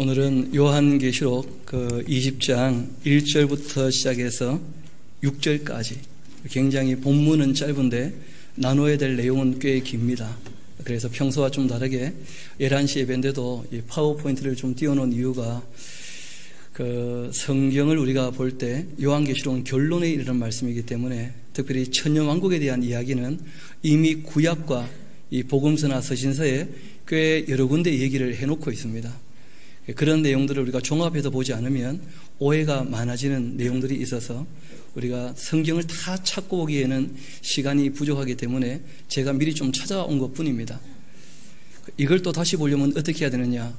오늘은 요한계시록 20장 1절부터 시작해서 6절까지 굉장히 본문은 짧은데 나눠야 될 내용은 꽤 깁니다. 그래서 평소와 좀 다르게 11시 예배인데도 이 파워포인트를 좀 띄워놓은 이유가 성경을 우리가 볼 때 요한계시록은 결론에 이르는 말씀이기 때문에 특별히 천년왕국에 대한 이야기는 이미 구약과 이 복음서나 서신서에 꽤 여러 군데 얘기를 해놓고 있습니다. 그런 내용들을 우리가 종합해서 보지 않으면 오해가 많아지는 내용들이 있어서 우리가 성경을 다 찾고 오기에는 시간이 부족하기 때문에 제가 미리 좀 찾아온 것 뿐입니다. 이걸 또 다시 보려면 어떻게 해야 되느냐?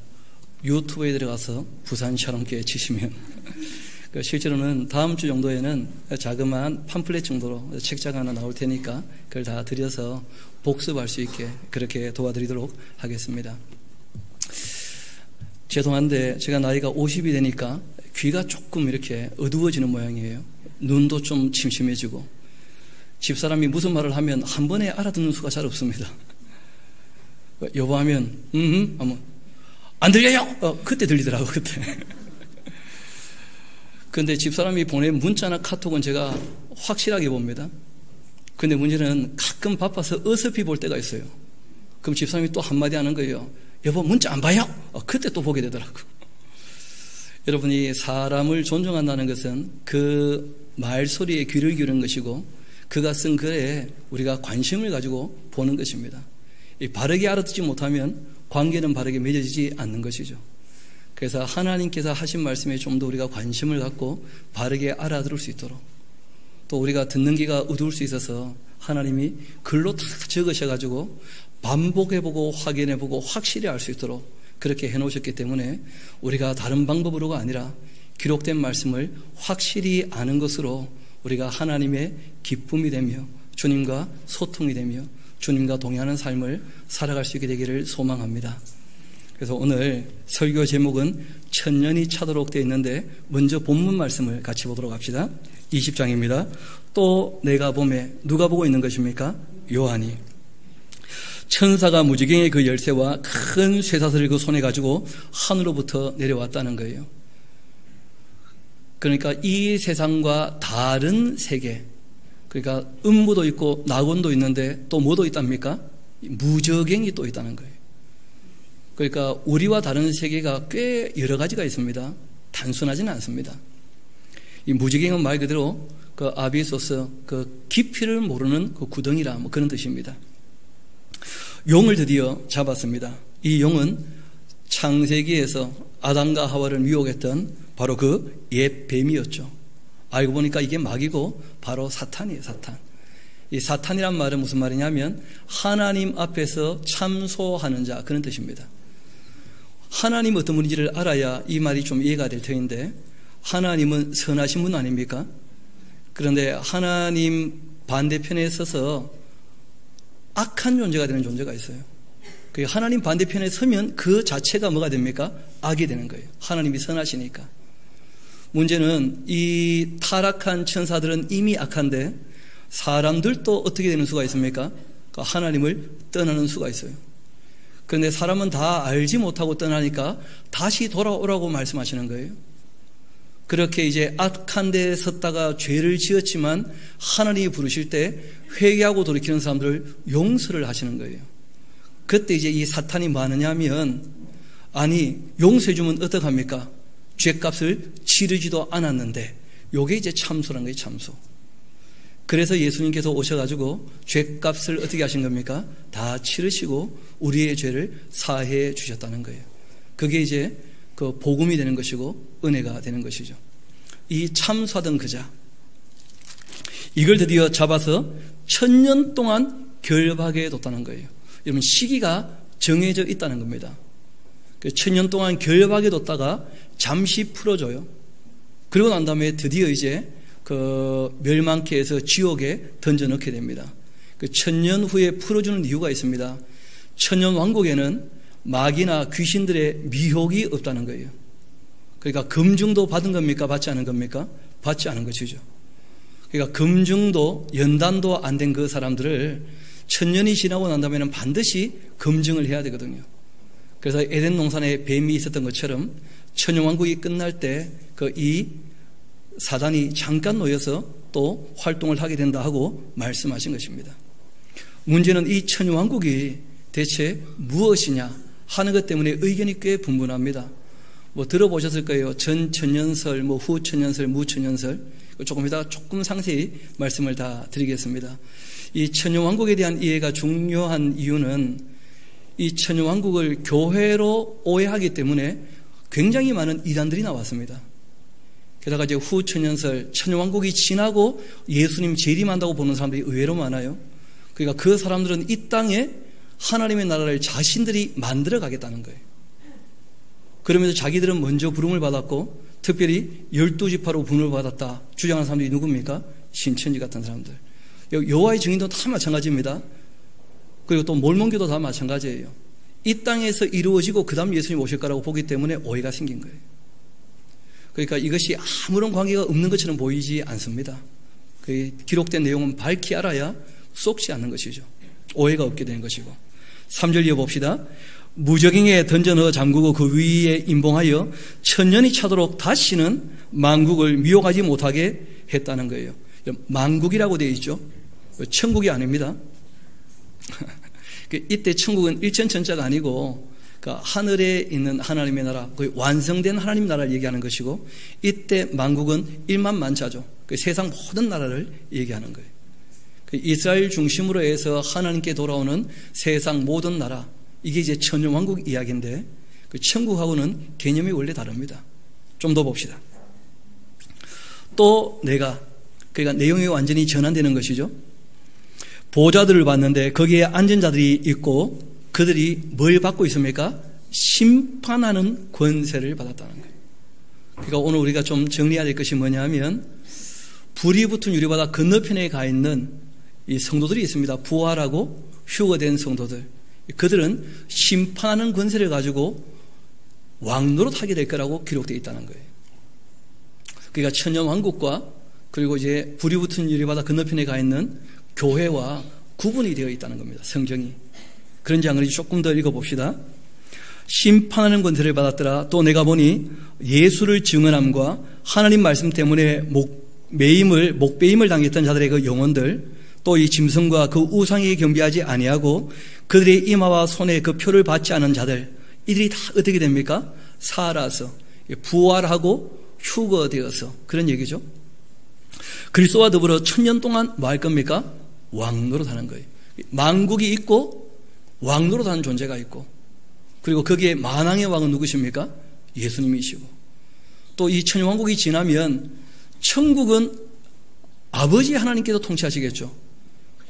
유튜브에 들어가서 부산샤롬교회 치시면 실제로는 다음 주 정도에는 자그마한 팜플렛 정도로 책자가 하나 나올 테니까 그걸 다 드려서 복습할 수 있게 그렇게 도와드리도록 하겠습니다. 죄송한데 제가 나이가 50이 되니까 귀가 조금 이렇게 어두워지는 모양이에요. 눈도 좀 침침해지고 집사람이 무슨 말을 하면 한 번에 알아듣는 수가 잘 없습니다. 여보 하면 하면 안 들려요? 그때 들리더라고 그때. 근데 집사람이 보낸 문자나 카톡은 제가 확실하게 봅니다. 근데 문제는 가끔 바빠서 어설피 볼 때가 있어요. 그럼 집사람이 또 한마디 하는 거예요. 여보 문자 안 봐요? 그때 또 보게 되더라고. 여러분이 사람을 존중한다는 것은 그 말소리에 귀를 기울이는 것이고 그가 쓴 글에 우리가 관심을 가지고 보는 것입니다. 바르게 알아듣지 못하면 관계는 바르게 맺어지지 않는 것이죠. 그래서 하나님께서 하신 말씀에 좀 더 우리가 관심을 갖고 바르게 알아들을 수 있도록 또 우리가 듣는 귀가 어두울 수 있어서 하나님이 글로 다 적으셔가지고 반복해보고 확인해보고 확실히 알 수 있도록 그렇게 해놓으셨기 때문에 우리가 다른 방법으로가 아니라 기록된 말씀을 확실히 아는 것으로 우리가 하나님의 기쁨이 되며 주님과 소통이 되며 주님과 동행하는 삶을 살아갈 수 있게 되기를 소망합니다. 그래서 오늘 설교 제목은 천년이 차도록 되어 있는데 먼저 본문 말씀을 같이 보도록 합시다. 20장입니다. 또 내가 보매 누가 보고 있는 것입니까? 요한이. 천사가 무지개의 그 열쇠와 큰 쇠사슬을 그 손에 가지고 하늘로부터 내려왔다는 거예요. 그러니까 이 세상과 다른 세계, 그러니까 음부도 있고 낙원도 있는데 또 뭐도 있답니까? 무저갱이 또 있다는 거예요. 그러니까 우리와 다른 세계가 꽤 여러 가지가 있습니다. 단순하지는 않습니다. 이 무지갱은 말 그대로 그 아비소스, 그 깊이를 모르는 그 구덩이라 뭐 그런 뜻입니다. 용을 드디어 잡았습니다. 이 용은 창세기에서 아담과 하와를 미혹했던 바로 그 옛 뱀이었죠. 알고 보니까 이게 마귀고 바로 사탄이에요. 사탄. 이 사탄이란 말은 무슨 말이냐면 하나님 앞에서 참소하는 자 그런 뜻입니다. 하나님 어떤 분인지를 알아야 이 말이 좀 이해가 될 터인데 하나님은 선하신 분 아닙니까? 그런데 하나님 반대편에 서서 악한 존재가 되는 존재가 있어요. 하나님 반대편에 서면 그 자체가 뭐가 됩니까? 악이 되는 거예요. 하나님이 선하시니까. 문제는 이 타락한 천사들은 이미 악한데 사람들도 어떻게 되는 수가 있습니까? 하나님을 떠나는 수가 있어요. 그런데 사람은 다 알지 못하고 떠나니까 다시 돌아오라고 말씀하시는 거예요. 그렇게 이제 악한 데에 섰다가 죄를 지었지만 하나님이 부르실 때 회개하고 돌이키는 사람들을 용서를 하시는 거예요. 그때 이제 이 사탄이 뭐 하느냐 하면 아니 용서해주면 어떡합니까? 죄값을 치르지도 않았는데 요게 이제 참소라는 거예요. 참소. 그래서 예수님께서 오셔가지고 죄값을 어떻게 하신 겁니까? 다 치르시고 우리의 죄를 사해 주셨다는 거예요. 그게 이제 그 복음이 되는 것이고 은혜가 되는 것이죠. 이 참소하던 그자 이걸 드디어 잡아서 1000년 동안 결박해 뒀다는 거예요. 여러분 시기가 정해져 있다는 겁니다. 1000년 동안 결박해 뒀다가 잠시 풀어줘요. 그리고 난 다음에 드디어 이제 그 멸망케 해서 지옥에 던져 넣게 됩니다. 1000년 후에 풀어주는 이유가 있습니다. 천년 왕국에는 마귀나 귀신들의 미혹이 없다는 거예요. 그러니까 금중도 받은 겁니까? 받지 않은 겁니까? 받지 않은 것이죠. 그러니까 금중도 연단도 안 된 그 사람들을 1000년이 지나고 난 다음에는 반드시 검증을 해야 되거든요. 그래서 에덴 동산에 뱀이 있었던 것처럼 천년왕국이 끝날 때 이 사단이 잠깐 놓여서 또 활동을 하게 된다 하고 말씀하신 것입니다. 문제는 이 천년왕국이 대체 무엇이냐 하는 것 때문에 의견이 꽤 분분합니다. 들어보셨을 거예요. 전천년설, 후천년설, 무천년설. 조금 이따가 조금 상세히 말씀을 다 드리겠습니다. 이 천년왕국에 대한 이해가 중요한 이유는 이 천년왕국을 교회로 오해하기 때문에 굉장히 많은 이단들이 나왔습니다. 게다가 이제 후천년설, 천년왕국이 지나고 예수님 재림한다고 보는 사람들이 의외로 많아요. 그러니까 그 사람들은 이 땅에 하나님의 나라를 자신들이 만들어 가겠다는 거예요. 그러면서 자기들은 먼저 부름을 받았고 특별히 12지파로 부름을 받았다 주장하는 사람들이 누굽니까? 신천지 같은 사람들. 여호와의 증인도 다 마찬가지입니다. 그리고 또 몰몬교도 다 마찬가지예요. 이 땅에서 이루어지고 그 다음 예수님 오실 거라고 보기 때문에 오해가 생긴 거예요. 그러니까 이것이 아무런 관계가 없는 것처럼 보이지 않습니다. 그 기록된 내용은 밝히 알아야 쏙지 않는 것이죠. 오해가 없게 되는 것이고. 3절 이어봅시다. 무적행에 던져 넣어 잠그고 그 위에 임봉하여 천년이 차도록 다시는 만국을 미혹하지 못하게 했다는 거예요. 만국이라고 되어 있죠. 천국이 아닙니다. 이때 천국은 일천천자가 아니고 하늘에 있는 하나님의 나라, 완성된 하나님 나라를 얘기하는 것이고, 이때 만국은 일만만자죠. 세상 모든 나라를 얘기하는 거예요. 이스라엘 중심으로 해서 하나님께 돌아오는 세상 모든 나라, 이게 이제 천년왕국 이야기인데 천국하고는 개념이 원래 다릅니다. 좀 더 봅시다. 또 내가, 그러니까 내용이 완전히 전환되는 것이죠. 보좌들을 봤는데 거기에 앉은 자들이 있고 그들이 뭘 받고 있습니까? 심판하는 권세를 받았다는 거예요. 그러니까 오늘 우리가 좀 정리해야 될 것이 뭐냐면, 불이 붙은 유리바다 건너편에 가 있는 이 성도들이 있습니다. 부활하고 휴거된 성도들. 그들은 심판하는 권세를 가지고 왕노릇하게 될 거라고 기록되어 있다는 거예요. 그러니까 천년왕국과 그리고 이제 불이 붙은 유리바다 건너편에 가 있는 교회와 구분이 되어 있다는 겁니다. 성경이. 그런지 안 그런지 조금 더 읽어봅시다. 심판하는 권세를 받았더라. 또 내가 보니 예수를 증언함과 하나님 말씀 때문에 목배임을 당했던 자들의 그 영혼들, 또 이 짐승과 그 우상에 경배하지 아니하고 그들의 이마와 손에 그 표를 받지 않은 자들, 이들이 다 어떻게 됩니까? 살아서 부활하고 휴거되어서, 그런 얘기죠. 그리스도와 더불어 천년 동안 뭐 할 겁니까? 왕노릇하는 거예요. 만국이 있고 왕노릇하는 존재가 있고, 그리고 거기에 만왕의 왕은 누구십니까? 예수님이시고, 또 이 천년왕국이 지나면 천국은 아버지 하나님께서 통치하시겠죠.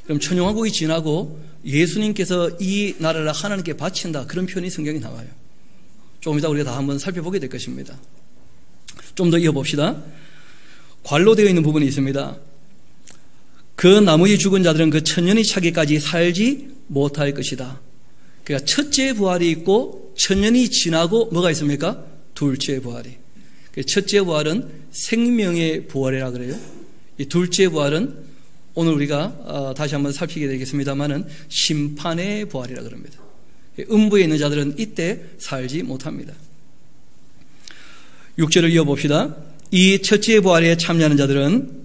그럼 천년왕국이 지나고 예수님께서 이 나라를 하나님께 바친다, 그런 표현이 성경에 나와요. 조금 이따 우리가 다 한번 살펴보게 될 것입니다. 좀 더 이어봅시다. 괄로되어 있는 부분이 있습니다. 그 나머지 죽은 자들은 그 천년이 차기까지 살지 못할 것이다. 그러니까 첫째 부활이 있고 천년이 지나고 뭐가 있습니까? 둘째 부활이. 첫째 부활은 생명의 부활이라 그래요. 이 둘째 부활은 오늘 우리가 다시 한번 살피게 되겠습니다만은 심판의 부활이라 그럽니다. 음부에 있는 자들은 이때 살지 못합니다. 6절을 이어봅시다. 이 첫째 부활에 참여하는 자들은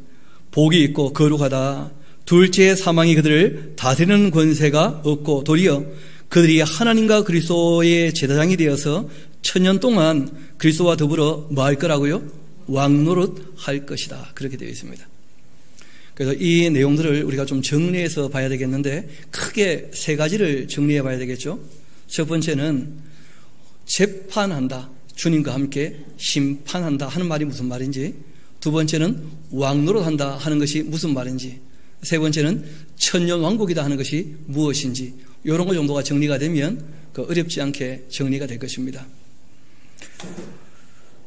복이 있고 거룩하다. 둘째 사망이 그들을 다스리는 권세가 없고 도리어 그들이 하나님과 그리스도의 제사장이 되어서 천년 동안 그리스도와 더불어 뭐 할 거라고요? 왕노릇 할 것이다. 그렇게 되어 있습니다. 그래서 이 내용들을 우리가 좀 정리해서 봐야 되겠는데, 크게 세 가지를 정리해 봐야 되겠죠. 첫 번째는 재판한다, 주님과 함께 심판한다 하는 말이 무슨 말인지, 두 번째는 왕노릇한다 하는 것이 무슨 말인지, 세 번째는 천년왕국이다 하는 것이 무엇인지, 이런 것 정도가 정리가 되면 어렵지 않게 정리가 될 것입니다.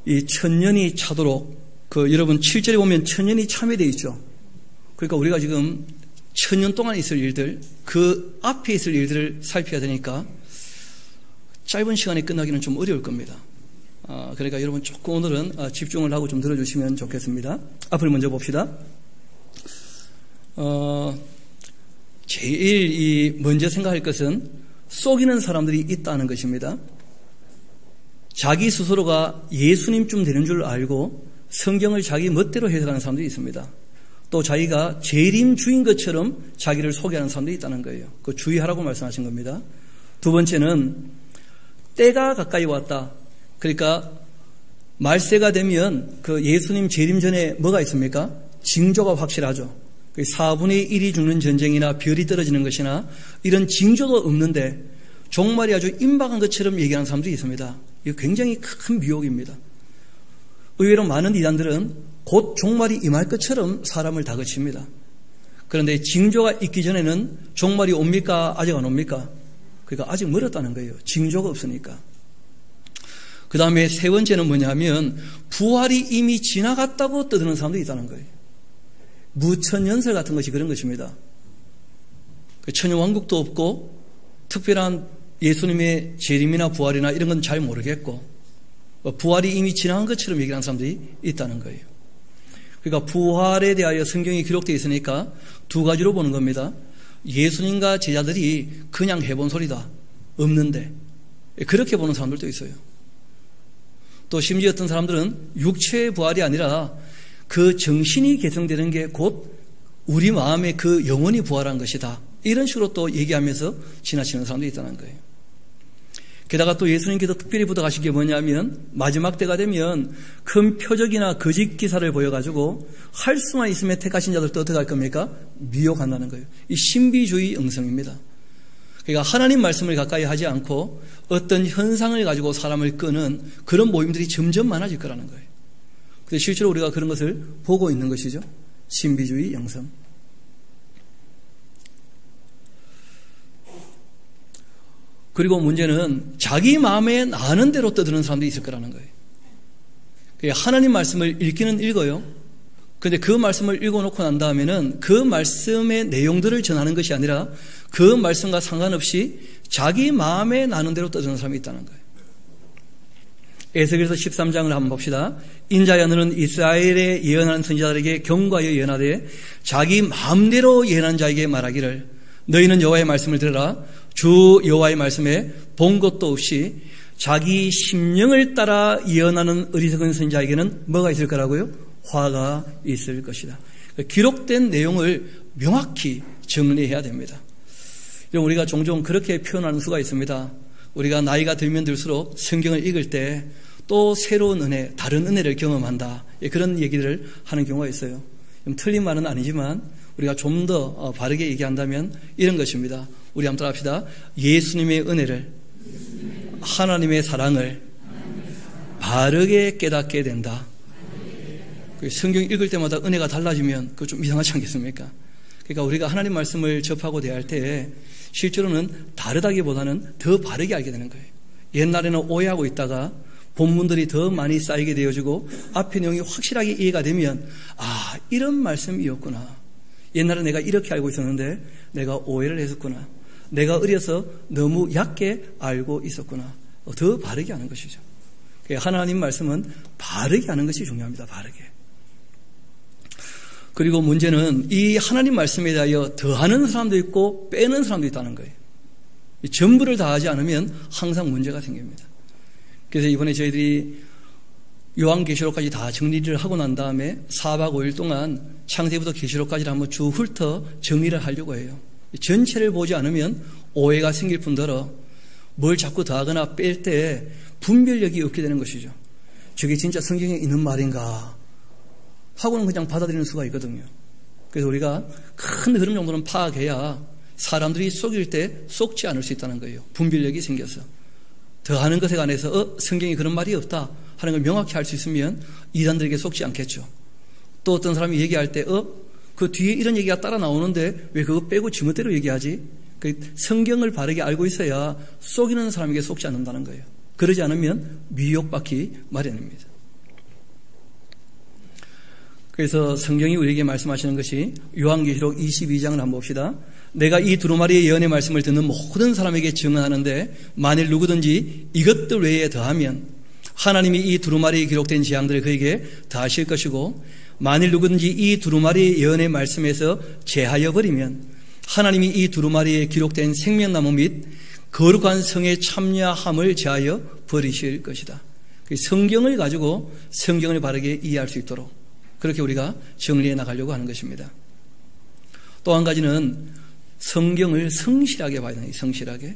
이 천년이 차도록, 여러분 7절에 보면 천년이 참에 되어 있죠. 그러니까 우리가 지금 천년 동안 있을 일들, 그 앞에 있을 일들을 살펴야 되니까 짧은 시간에 끝나기는 좀 어려울 겁니다. 그러니까 여러분 조금 오늘은 집중을 하고 좀 들어주시면 좋겠습니다. 앞을 먼저 봅시다. 제일 먼저 생각할 것은 속이는 사람들이 있다는 것입니다. 자기 스스로가 예수님쯤 되는 줄 알고 성경을 자기 멋대로 해석하는 사람들이 있습니다. 또 자기가 재림주인 것처럼 자기를 소개하는 사람들이 있다는 거예요. 그 주의하라고 말씀하신 겁니다. 두 번째는 때가 가까이 왔다. 그러니까 말세가 되면 그 예수님 재림 전에 뭐가 있습니까? 징조가 확실하죠. 4분의 1이 죽는 전쟁이나 별이 떨어지는 것이나 이런 징조도 없는데 종말이 아주 임박한 것처럼 얘기하는 사람들이 있습니다. 이거 굉장히 큰 미혹입니다. 의외로 많은 이단들은 곧 종말이 임할 것처럼 사람을 다그칩니다. 그런데 징조가 있기 전에는 종말이 옵니까? 아직 안 옵니까? 그러니까 아직 멀었다는 거예요. 징조가 없으니까. 그 다음에 세 번째는 뭐냐면 부활이 이미 지나갔다고 떠드는 사람도 있다는 거예요. 무천연설 같은 것이 그런 것입니다. 천연왕국도 없고 특별한 예수님의 재림이나 부활이나 이런 건 잘 모르겠고 부활이 이미 지나간 것처럼 얘기하는 사람들이 있다는 거예요. 그러니까 부활에 대하여 성경이 기록되어 있으니까 두 가지로 보는 겁니다. 예수님과 제자들이 그냥 해본 소리다. 없는데. 그렇게 보는 사람들도 있어요. 또 심지어 어떤 사람들은 육체의 부활이 아니라 그 정신이 개성되는 게 곧 우리 마음의 그 영혼이 부활한 것이다. 이런 식으로 또 얘기하면서 지나치는 사람도 있다는 거예요. 게다가 또 예수님께서 특별히 부탁하신 게 뭐냐면 마지막 때가 되면 큰 표적이나 거짓 기사를 보여가지고 할 수만 있으면 택하신 자들도 어떻게 할 겁니까? 미혹한다는 거예요. 이 신비주의 영성입니다. 그러니까 하나님 말씀을 가까이 하지 않고 어떤 현상을 가지고 사람을 끄는 그런 모임들이 점점 많아질 거라는 거예요. 근데 실제로 우리가 그런 것을 보고 있는 것이죠. 신비주의 영성. 그리고 문제는 자기 마음에 나는 대로 떠드는 사람들이 있을 거라는 거예요. 하나님 말씀을 읽기는 읽어요. 그런데 그 말씀을 읽어놓고 난 다음에는 그 말씀의 내용들을 전하는 것이 아니라 그 말씀과 상관없이 자기 마음에 나는 대로 떠드는 사람이 있다는 거예요. 에스겔서 13장을 한번 봅시다. 인자야 너는 이스라엘에 예언하는 선지자들에게 경고하여 예언하되 자기 마음대로 예언한 자에게 말하기를 너희는 여호와의 말씀을 들으라. 주 여호와의 말씀에 본 것도 없이 자기 심령을 따라 예언하는 어리석은 선지자에게는 뭐가 있을 거라고요? 화가 있을 것이다. 기록된 내용을 명확히 정리해야 됩니다. 우리가 종종 그렇게 표현하는 수가 있습니다. 우리가 나이가 들면 들수록 성경을 읽을 때 또 새로운 은혜, 다른 은혜를 경험한다. 그런 얘기를 하는 경우가 있어요. 좀 틀린 말은 아니지만 우리가 좀 더 바르게 얘기한다면 이런 것입니다. 우리 한번 따라합시다. 예수님의 은혜를, 하나님의 사랑을 바르게 깨닫게 된다. 성경 읽을 때마다 은혜가 달라지면 그거 좀 이상하지 않겠습니까? 그러니까 우리가 하나님 말씀을 접하고 대할 때 실제로는 다르다기보다는 더 바르게 알게 되는 거예요. 옛날에는 오해하고 있다가 본문들이 더 많이 쌓이게 되어지고 앞의 내용이 확실하게 이해가 되면 아, 이런 말씀이었구나. 옛날에 내가 이렇게 알고 있었는데 내가 오해를 했었구나. 내가 어려서 너무 얕게 알고 있었구나. 더 바르게 아는 것이죠. 하나님 말씀은 바르게 아는 것이 중요합니다. 바르게. 그리고 문제는 이 하나님 말씀에 대하여 더하는 사람도 있고 빼는 사람도 있다는 거예요. 전부를 다하지 않으면 항상 문제가 생깁니다. 그래서 이번에 저희들이 요한계시록까지 다 정리를 하고 난 다음에 4박 5일 동안 창세기부터 계시록까지를 한번 쭉 훑어 정리를 하려고 해요. 전체를 보지 않으면 오해가 생길 뿐더러 뭘 자꾸 더하거나 뺄 때 분별력이 없게 되는 것이죠. 저게 진짜 성경에 있는 말인가 하고는 그냥 받아들이는 수가 있거든요. 그래서 우리가 큰 흐름 정도는 파악해야 사람들이 속일 때 속지 않을 수 있다는 거예요. 분별력이 생겨서. 더하는 것에 관해서 성경에 그런 말이 없다 하는 걸 명확히 할 수 있으면 이단들에게 속지 않겠죠. 또 어떤 사람이 얘기할 때 그 뒤에 이런 얘기가 따라 나오는데 왜 그거 빼고 지멋대로 얘기하지? 성경을 바르게 알고 있어야 속이는 사람에게 속지 않는다는 거예요. 그러지 않으면 미혹받기 마련입니다. 그래서 성경이 우리에게 말씀하시는 것이 요한계시록 22장을 한번 봅시다. 내가 이 두루마리의 예언의 말씀을 듣는 모든 사람에게 증언하는데 만일 누구든지 이것들 외에 더하면 하나님이 이 두루마리에 기록된 재앙들을 그에게 더하실 것이고 만일 누구든지 이 두루마리의 예언의 말씀에서 제하여 버리면 하나님이 이 두루마리에 기록된 생명나무 및 거룩한 성에 참여함을 제하여 버리실 것이다. 성경을 가지고 성경을 바르게 이해할 수 있도록 그렇게 우리가 정리해 나가려고 하는 것입니다. 또 한 가지는 성경을 성실하게 봐야 되는, 성실하게.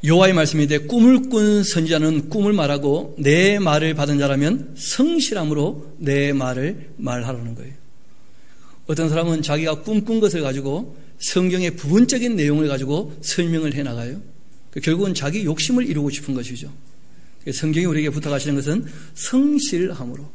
여호와의 말씀인데 꿈을 꾼 선지자는 꿈을 말하고 내 말을 받은 자라면 성실함으로 내 말을 말하라는 거예요. 어떤 사람은 자기가 꿈꾼 것을 가지고 성경의 부분적인 내용을 가지고 설명을 해나가요. 결국은 자기 욕심을 이루고 싶은 것이죠. 성경이 우리에게 부탁하시는 것은 성실함으로.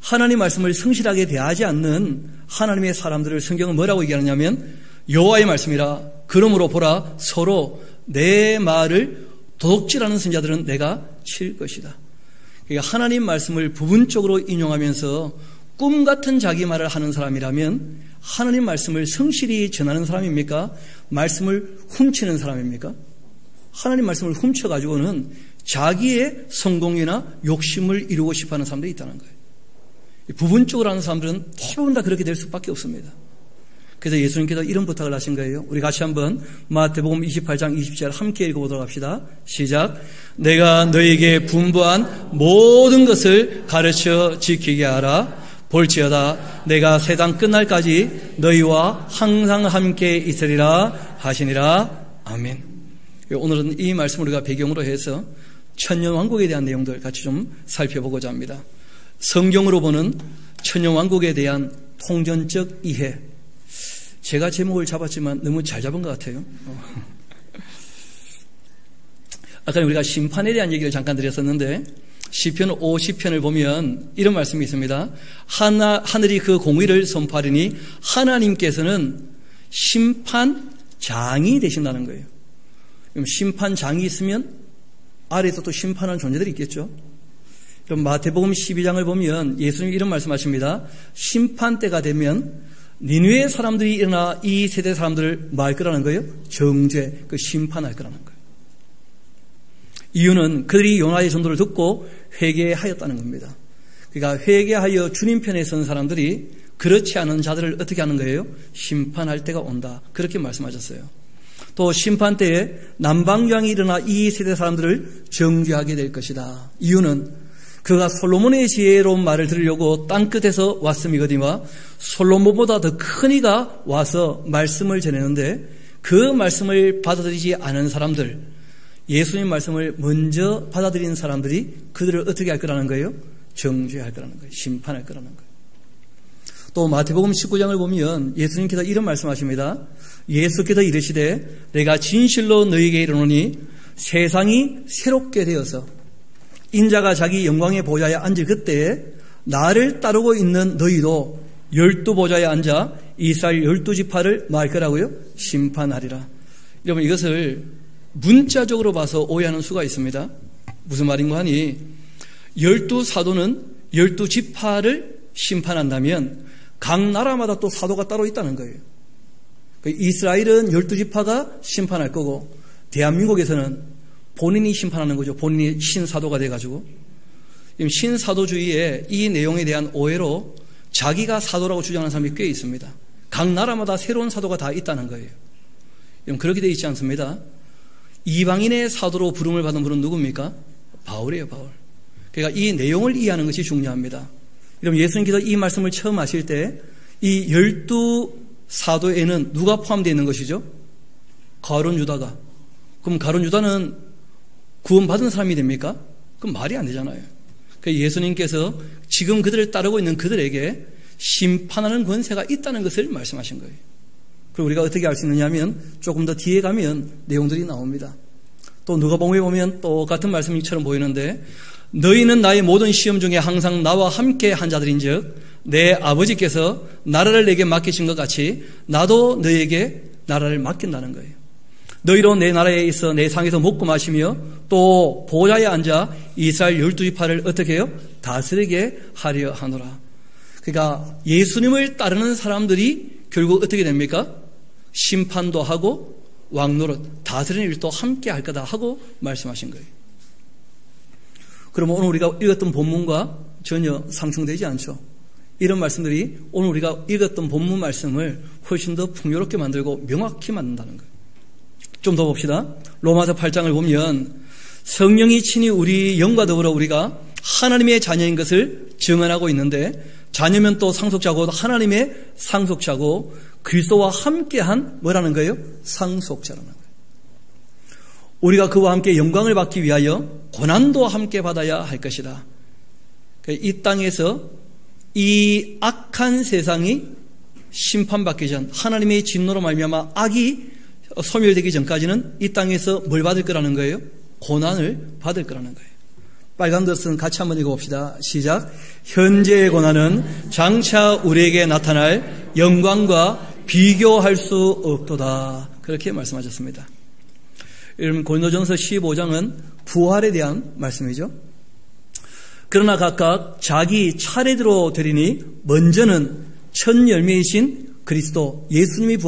하나님 말씀을 성실하게 대하지 않는 하나님의 사람들을 성경은 뭐라고 얘기하느냐면 여호와의 말씀이라. 그러므로 보라, 서로 내 말을 도둑질하는 선지자들은 내가 칠 것이다. 그러니까 하나님 말씀을 부분적으로 인용하면서 꿈 같은 자기 말을 하는 사람이라면 하나님 말씀을 성실히 전하는 사람입니까? 말씀을 훔치는 사람입니까? 하나님 말씀을 훔쳐가지고는 자기의 성공이나 욕심을 이루고 싶어하는 사람들이 있다는 거예요. 부분적으로 하는 사람들은 대부분 다 그렇게 될 수밖에 없습니다. 그래서 예수님께서 이런 부탁을 하신 거예요. 우리 같이 한번 마태복음 28장 20절 함께 읽어보도록 합시다. 시작. 내가 너에게 분부한 모든 것을 가르쳐 지키게 하라. 볼지어다 내가 세상 끝날까지 너희와 항상 함께 있으리라 하시니라. 아멘. 오늘은 이 말씀을 우리가 배경으로 해서 천년왕국에 대한 내용들 같이 좀 살펴보고자 합니다. 성경으로 보는 천년왕국에 대한 통전적 이해. 제가 제목을 잡았지만 너무 잘 잡은 것 같아요. 아까 우리가 심판에 대한 얘기를 잠깐 드렸었는데 시편 50편을 보면 이런 말씀이 있습니다. 하늘이 그 공의를 선포하리니 하나님께서는 심판장이 되신다는 거예요. 그럼 심판장이 있으면 아래에서 또 심판하는 존재들이 있겠죠. 그럼 마태복음 12장을 보면 예수님이 이런 말씀하십니다. 심판 때가 되면 니느웨 사람들이 일어나 이 세대 사람들을 뭐 할 거라는 거예요? 정죄, 심판할 거라는 거예요. 이유는 그들이 요나의 전도를 듣고 회개하였다는 겁니다. 그러니까 회개하여 주님 편에 선 사람들이 그렇지 않은 자들을 어떻게 하는 거예요? 심판할 때가 온다. 그렇게 말씀하셨어요. 또 심판 때에 남방향이 일어나 이 세대 사람들을 정죄하게 될 것이다. 이유는 그가 솔로몬의 지혜로운 말을 들으려고 땅끝에서 왔음이거니와 솔로몬보다 더 큰 이가 와서 말씀을 전했는데 그 말씀을 받아들이지 않은 사람들, 예수님 말씀을 먼저 받아들인 사람들이 그들을 어떻게 할 거라는 거예요? 정죄할 거라는 거예요. 심판할 거라는 거예요. 또 마태복음 19장을 보면 예수님께서 이런 말씀하십니다. 예수께서 이르시되 내가 진실로 너희에게 이르노니 세상이 새롭게 되어서 인자가 자기 영광의 보좌에 앉을 그때에 나를 따르고 있는 너희도 12보좌에 앉아 이스라엘 12지파를 말 거라고요? 심판하리라. 여러분 이것을 문자적으로 봐서 오해하는 수가 있습니다. 무슨 말인가 하니 12사도는 12지파를 심판한다면 각 나라마다 또 사도가 따로 있다는 거예요. 이스라엘은 12지파가 심판할 거고 대한민국에서는 본인이 심판하는 거죠. 본인이 신사도가 돼가지고. 신사도주의에 이 내용에 대한 오해로 자기가 사도라고 주장하는 사람이 꽤 있습니다. 각 나라마다 새로운 사도가 다 있다는 거예요. 그렇게 되어 있지 않습니다. 이방인의 사도로 부름을 받은 분은 누굽니까? 바울이에요, 바울. 그러니까 이 내용을 이해하는 것이 중요합니다. 여러분 예수님께서 이 말씀을 처음 하실 때 이 12사도에는 누가 포함되어 있는 것이죠? 가룟 유다가. 그럼 가룟 유다는 구원받은 사람이 됩니까? 그럼 말이 안 되잖아요. 그러니까 예수님께서 지금 그들을 따르고 있는 그들에게 심판하는 권세가 있다는 것을 말씀하신 거예요. 그리고 우리가 어떻게 알 수 있느냐 하면 조금 더 뒤에 가면 내용들이 나옵니다. 또 누가복음에 보면 똑같은 말씀처럼 보이는데 너희는 나의 모든 시험 중에 항상 나와 함께 한 자들인즉 내 아버지께서 나라를 내게 맡기신 것 같이 나도 너희에게 나라를 맡긴다는 거예요. 너희로 내 나라에 있어 내 상에서 먹고 마시며 또 보좌에 앉아 이스라엘 12지파를 어떻게 해요? 다스리게 하려 하노라. 그러니까 예수님을 따르는 사람들이 결국 어떻게 됩니까? 심판도 하고 왕노릇, 다스리는 일도 함께 할 거다 하고 말씀하신 거예요. 그러면 오늘 우리가 읽었던 본문과 전혀 상충되지 않죠. 이런 말씀들이 오늘 우리가 읽었던 본문 말씀을 훨씬 더 풍요롭게 만들고 명확히 만든다는 거예요. 좀 더 봅시다. 로마서 8장을 보면 성령이 친히 우리 영과 더불어 우리가 하나님의 자녀인 것을 증언하고 있는데, 자녀면 또 상속자고 하나님의 상속자고 그리스도와 함께한 뭐라는 거예요? 상속자라는 거예요. 우리가 그와 함께 영광을 받기 위하여 고난도 함께 받아야 할 것이다. 이 땅에서 이 악한 세상이 심판받기 전, 하나님의 진노로 말미암아 악이 소멸되기 전까지는 이 땅에서 뭘 받을 거라는 거예요? 고난을 받을 거라는 거예요. 빨간 것은 같이 한번 읽어봅시다. 시작. 현재의 고난은 장차 우리에게 나타날 영광과 비교할 수 없도다. 그렇게 말씀하셨습니다. 여러분, 고린도전서 15장은 부활에 대한 말씀이죠. 그러나 각각 자기 차례대로 되리니 먼저는 첫 열매이신 그리스도 예수님이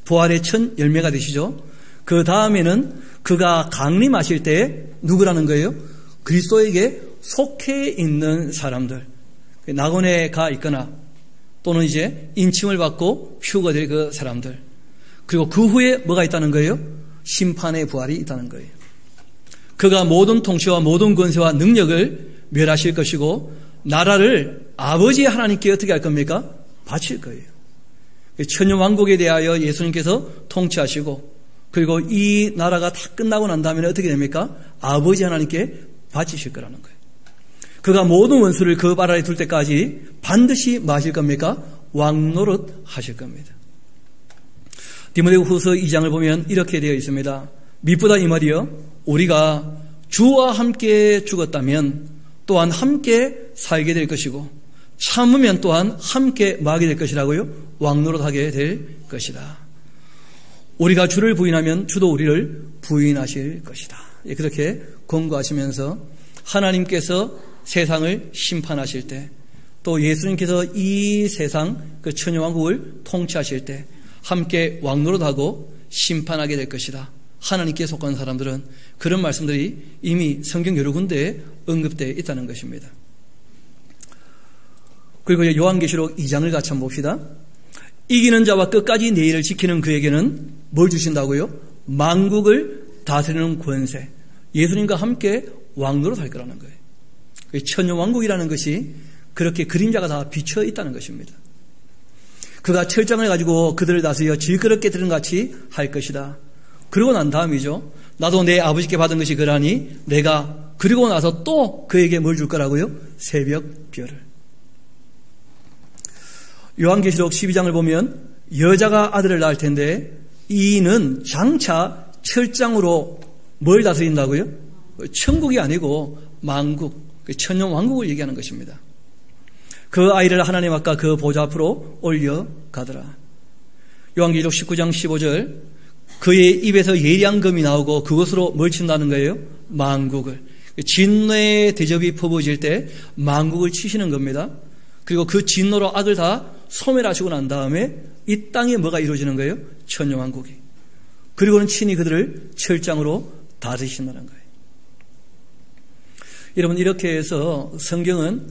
부활의 첫 열매가 되시죠. 그 다음에는 그가 강림하실 때 누구라는 거예요? 그리스도에게 속해 있는 사람들, 낙원에 가 있거나 또는 이제 인침을 받고 휴가 될 그 사람들, 그리고 그 후에 뭐가 있다는 거예요? 심판의 부활이 있다는 거예요. 그가 모든 통치와 모든 권세와 능력을 멸하실 것이고 나라를 아버지 하나님께 어떻게 할 겁니까? 바칠 거예요. 천년왕국에 대하여 예수님께서 통치하시고, 그리고 이 나라가 다 끝나고 난 다음에 어떻게 됩니까? 아버지 하나님께 바치실 거라는 거예요. 그가 모든 원수를 그 발 아래 둘 때까지 반드시 뭐 하실 겁니까? 왕노릇 하실 겁니다. 디모데후서 2장을 보면 이렇게 되어 있습니다. 미쁘다 이 말이요, 우리가 주와 함께 죽었다면 또한 함께 살게 될 것이고 참으면 또한 함께 마게 될 것이라고요? 왕노릇하게 될 것이다. 우리가 주를 부인하면 주도 우리를 부인하실 것이다. 그렇게 권고하시면서 하나님께서 세상을 심판하실 때, 또 예수님께서 이 세상 그 천년왕국을 통치하실 때 함께 왕노릇하고 심판하게 될 것이다. 하나님께 속한 사람들은 그런 말씀들이 이미 성경 여러 군데에 언급되어 있다는 것입니다. 그리고 요한계시록 2장을 같이 한번 봅시다. 이기는 자와 끝까지 내 일을 지키는 그에게는 뭘 주신다고요? 만국을 다스리는 권세. 예수님과 함께 왕노릇할 거라는 거예요. 천년왕국이라는 것이 그렇게 그림자가 다 비쳐 있다는 것입니다. 그가 철장을 가지고 그들을 다스려 질그럽게 들은같이 할 것이다. 그러고 난 다음이죠. 나도 내 아버지께 받은 것이 그러하니 내가 그리고 나서 또 그에게 뭘 줄 거라고요? 새벽별을. 요한계시록 12장을 보면 여자가 아들을 낳을 텐데 이는 장차 철장으로 뭘 다스린다고요? 천국이 아니고 만국, 천년왕국을 얘기하는 것입니다. 그 아이를 하나님 앞과 그 보좌 앞으로 올려가더라. 요한계시록 19장 15절, 그의 입에서 예리한 검이 나오고 그것으로 뭘 친다는 거예요? 만국을. 진노의 대접이 퍼부어질 때 만국을 치시는 겁니다. 그리고 그 진노로 악을 다 소멸하시고 난 다음에 이 땅에 뭐가 이루어지는 거예요? 천년왕국이. 그리고는 친히 그들을 철장으로 다스리신다는 거예요. 여러분, 이렇게 해서 성경은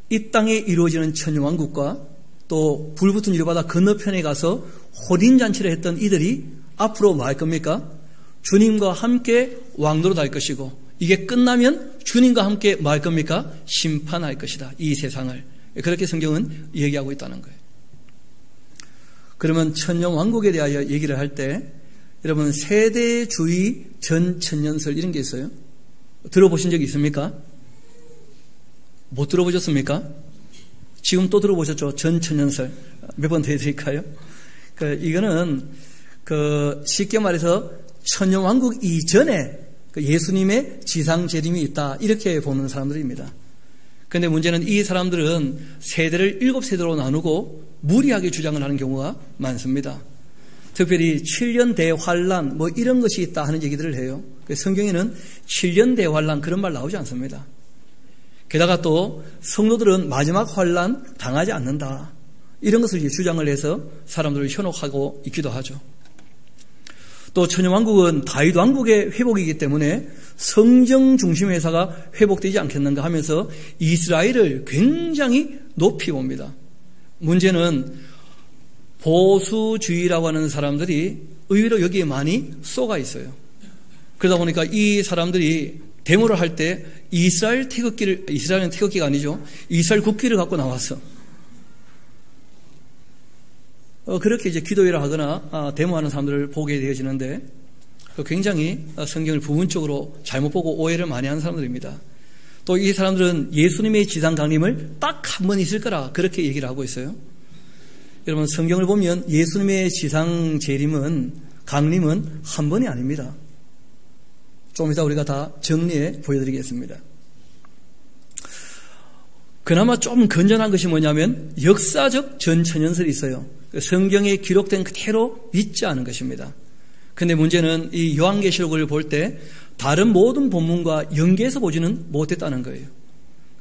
이 땅에 이루어지는 천년왕국과 또 불붙은 유바다 건너편에 가서 혼인잔치를 했던 이들이 앞으로 뭐 할 겁니까? 주님과 함께 왕노릇 할 것이고, 이게 끝나면 주님과 함께 뭐 할 겁니까? 심판할 것이다. 이 세상을. 그렇게 성경은 얘기하고 있다는 거예요. 그러면 천년왕국에 대하여 얘기를 할 때 여러분, 세대주의 전천년설 이런 게 있어요. 들어보신 적이 있습니까? 못 들어보셨습니까? 지금 또 들어보셨죠? 전천년설. 몇 번 더 해드릴까요? 이거는 쉽게 말해서 천년왕국 이전에 예수님의 지상 재림이 있다, 이렇게 보는 사람들입니다. 그런데 문제는 이 사람들은 세대를 7세대로 나누고 무리하게 주장을 하는 경우가 많습니다. 특별히 7년 대환란 뭐 이런 것이 있다 하는 얘기들을 해요. 성경에는 7년 대환란 그런 말 나오지 않습니다. 게다가 또 성도들은 마지막 환란 당하지 않는다, 이런 것을 주장을 해서 사람들을 현혹하고 있기도 하죠. 또 천년왕국은 다윗 왕국의 회복이기 때문에 성정 중심의 회사가 회복되지 않겠는가 하면서 이스라엘을 굉장히 높이 봅니다. 문제는 보수주의라고 하는 사람들이 의외로 여기에 많이 쏘가 있어요. 그러다 보니까 이 사람들이 데모를 할 때 이스라엘은 태극기가 아니죠. 이스라엘 국기를 갖고 나왔어. 그렇게 이제 기도회를 하거나 데모하는 사람들을 보게 되어지는데 굉장히 성경을 부분적으로 잘못 보고 오해를 많이 하는 사람들입니다. 또 이 사람들은 예수님의 지상 강림을 딱 한 번 있을 거라 그렇게 얘기를 하고 있어요. 여러분 성경을 보면 예수님의 지상 강림은 한 번이 아닙니다. 좀 이따 우리가 다 정리해 보여드리겠습니다. 그나마 좀 건전한 것이 뭐냐면 역사적 전천연설이 있어요. 성경에 기록된 그대로 믿지 않은 것입니다. 근데 문제는 이 요한계시록을 볼 때 다른 모든 본문과 연계해서 보지는 못했다는 거예요.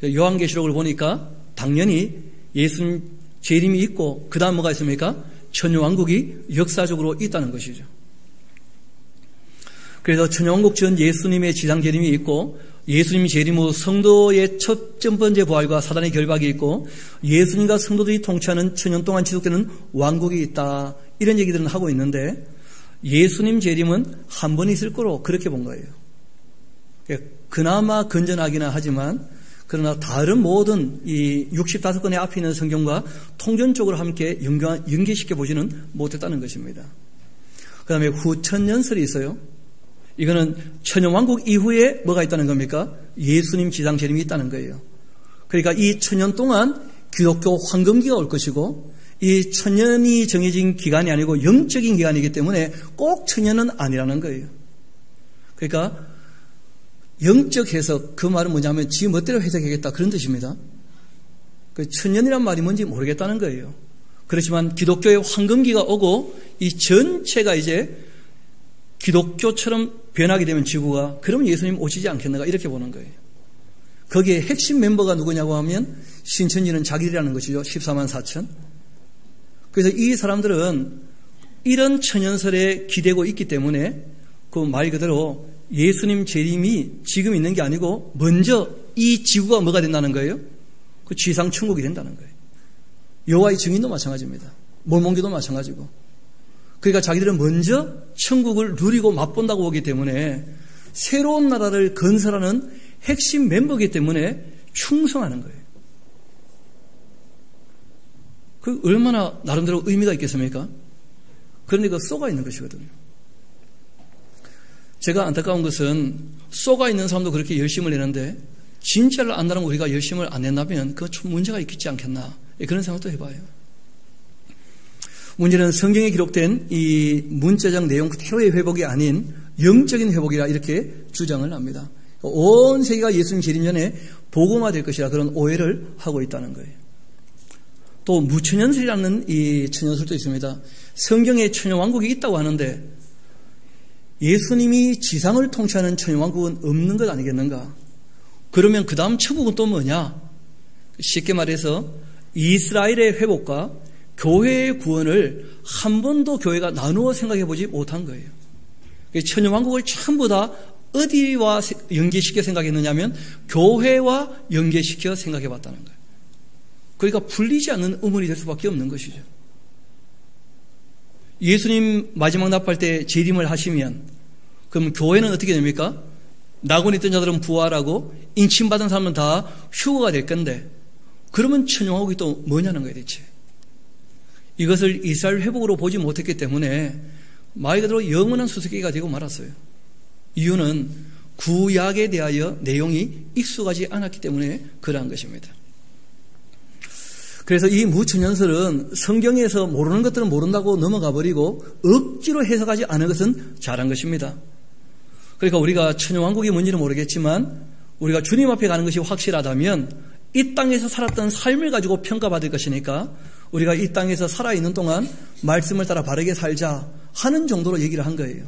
요한계시록을 보니까 당연히 예수님 재림이 있고 그 다음 뭐가 있습니까? 천년왕국이 역사적으로 있다는 것이죠. 그래서 천년왕국 전 예수님의 지상 재림이 있고 예수님 재림 후 성도의 첫 번째 부활과 사단의 결박이 있고 예수님과 성도들이 통치하는 천년 동안 지속되는 왕국이 있다. 이런 얘기들은 하고 있는데 예수님 재림은 한 번 있을 거로 그렇게 본 거예요. 그나마 건전하기는 하지만 그러나 다른 모든 이 65권의 앞에 있는 성경과 통전적으로 함께 연계시켜 보지는 못했다는 것입니다. 그 다음에 후천년설이 있어요. 이거는 천년왕국 이후에 뭐가 있다는 겁니까? 예수님 지상 재림이 있다는 거예요. 그러니까 이 천년 동안 기독교 황금기가 올 것이고 이 천년이 정해진 기간이 아니고 영적인 기간이기 때문에 꼭 천년은 아니라는 거예요. 그러니까 영적 해석, 그 말은 뭐냐면 지 멋대로 해석하겠다 그런 뜻입니다. 그 천년이란 말이 뭔지 모르겠다는 거예요. 그렇지만 기독교의 황금기가 오고 이 전체가 이제 기독교처럼 변하게 되면 지구가 그러면 예수님 오시지 않겠는가 이렇게 보는 거예요. 거기에 핵심 멤버가 누구냐고 하면 신천지는 자기들이라는 것이죠. 14만 4천. 그래서 이 사람들은 이런 천연설에 기대고 있기 때문에 그 말 그대로 예수님 재림이 지금 있는 게 아니고 먼저 이 지구가 뭐가 된다는 거예요? 그 지상 천국이 된다는 거예요. 여호와의 증인도 마찬가지입니다. 몰몬교도 마찬가지고. 그러니까 자기들은 먼저 천국을 누리고 맛본다고 보기 때문에 새로운 나라를 건설하는 핵심 멤버이기 때문에 충성하는 거예요. 그 얼마나 나름대로 의미가 있겠습니까? 그런데 그 쏘가 있는 것이거든요. 제가 안타까운 것은 쏘가 있는 사람도 그렇게 열심을 내는데 진짜를 안다는 우리가 열심을 안 낸다면 그거 좀 문제가 있겠지 않겠나 그런 생각도 해봐요. 문제는 성경에 기록된 이 문자적 내용 그대로의 회복이 아닌 영적인 회복이라 이렇게 주장을 합니다. 온 세계가 예수님 재림 전에 복음화될 것이라 그런 오해를 하고 있다는 거예요. 또 무천년설이라는 이 천년설도 있습니다. 성경에 천년왕국이 있다고 하는데 예수님이 지상을 통치하는 천년왕국은 없는 것 아니겠는가? 그러면 그 다음 천국은 또 뭐냐? 쉽게 말해서 이스라엘의 회복과 교회의 구원을 한 번도 교회가 나누어 생각해 보지 못한 거예요. 천년왕국을 전부 다 어디와 연계시켜 생각했느냐면 교회와 연계시켜 생각해 봤다는 거예요. 그러니까 풀리지 않는 의문이 될 수밖에 없는 것이죠. 예수님 마지막 나팔 때 재림을 하시면 그럼 교회는 어떻게 됩니까? 낙원에 있던 자들은 부활하고 인침받은 사람은 다 휴거가 될 건데 그러면 천년왕국이 또 뭐냐는 거예요 대체. 이것을 이스라엘 회복으로 보지 못했기 때문에 말 그대로 영원한 수수께끼가 되고 말았어요. 이유는 구약에 대하여 내용이 익숙하지 않았기 때문에 그러한 것입니다. 그래서 이 무천년설은 성경에서 모르는 것들은 모른다고 넘어가 버리고 억지로 해석하지 않은 것은 잘한 것입니다. 그러니까 우리가 천년왕국이 뭔지는 모르겠지만 우리가 주님 앞에 가는 것이 확실하다면 이 땅에서 살았던 삶을 가지고 평가받을 것이니까 우리가 이 땅에서 살아있는 동안 말씀을 따라 바르게 살자 하는 정도로 얘기를 한 거예요.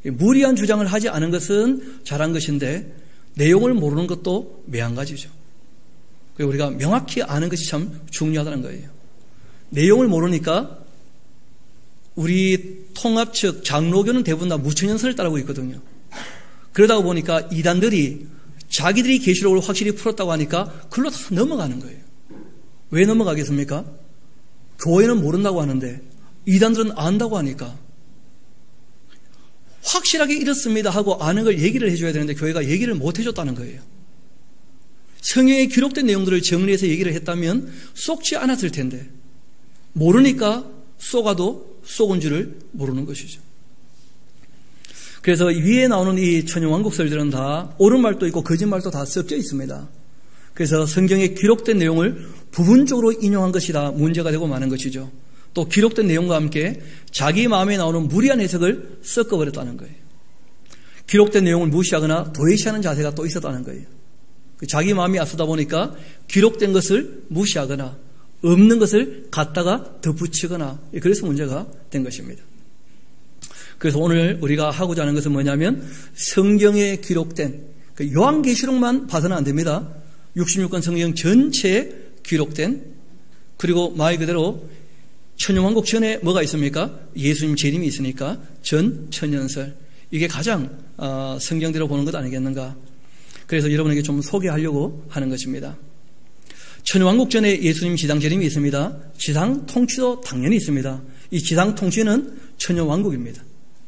무리한 주장을 하지 않은 것은 잘한 것인데 내용을 모르는 것도 매한가지죠. 우리가 명확히 아는 것이 참 중요하다는 거예요. 내용을 모르니까 우리 통합 측 장로교는 대부분 다 무천년설을 따르고 있거든요. 그러다 보니까 이단들이 자기들이 계시록을 확실히 풀었다고 하니까 그걸로 다 넘어가는 거예요. 왜 넘어가겠습니까? 교회는 모른다고 하는데 이단들은 안다고 하니까 확실하게 이렇습니다 하고 아는 걸 얘기를 해줘야 되는데 교회가 얘기를 못 해줬다는 거예요. 성경에 기록된 내용들을 정리해서 얘기를 했다면 속지 않았을 텐데 모르니까 속아도 속은 줄을 모르는 것이죠. 그래서 위에 나오는 이 천연왕국설들은 다 옳은 말도 있고 거짓말도 다 섞여 있습니다. 그래서 성경에 기록된 내용을 부분적으로 인용한 것이 다 문제가 되고 마는 것이죠. 또 기록된 내용과 함께 자기 마음에 나오는 무리한 해석을 섞어버렸다는 거예요. 기록된 내용을 무시하거나 도외시하는 자세가 또 있었다는 거예요. 자기 마음이 앞서다 보니까 기록된 것을 무시하거나 없는 것을 갖다가 덧붙이거나 그래서 문제가 된 것입니다. 그래서 오늘 우리가 하고자 하는 것은 뭐냐면 성경에 기록된 요한계시록만 봐서는 안 됩니다. 66권 성경 전체에 기록된 그리고 말 그대로 천연왕국 전에 뭐가 있습니까? 예수님 재림이 있으니까 전천연설 이게 가장 성경대로 보는 것 아니겠는가. 그래서 여러분에게 좀 소개하려고 하는 것입니다. 천연왕국 전에 예수님 지상 재림이 있습니다. 지상 통치도 당연히 있습니다. 이 지상 통치는 천연왕국입니다.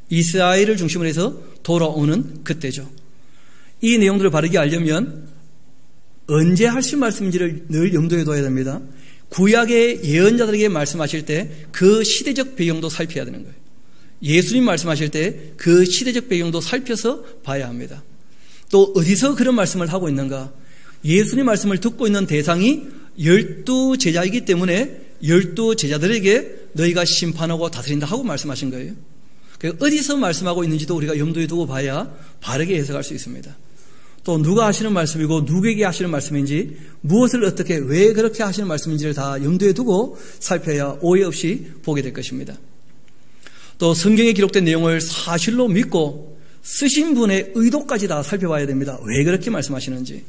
이스라엘을 중심으로 해서 돌아오는 그때죠. 이 내용들을 바르게 알려면 언제 하신 말씀인지를 늘 염두에 둬야 됩니다. 구약의 예언자들에게 말씀하실 때 그 시대적 배경도 살펴야 되는 거예요. 예수님 말씀하실 때 그 시대적 배경도 살펴서 봐야 합니다. 또 어디서 그런 말씀을 하고 있는가? 예수님 말씀을 듣고 있는 대상이 12 제자이기 때문에 12 제자들에게 너희가 심판하고 다스린다 하고 말씀하신 거예요. 어디서 말씀하고 있는지도 우리가 염두에 두고 봐야 바르게 해석할 수 있습니다. 또 누가 하시는 말씀이고 누구에게 하시는 말씀인지 무엇을 어떻게 왜 그렇게 하시는 말씀인지를 다 염두에 두고 살펴야 오해 없이 보게 될 것입니다. 또 성경에 기록된 내용을 사실로 믿고 쓰신 분의 의도까지 다 살펴봐야 됩니다. 왜 그렇게 말씀하시는지.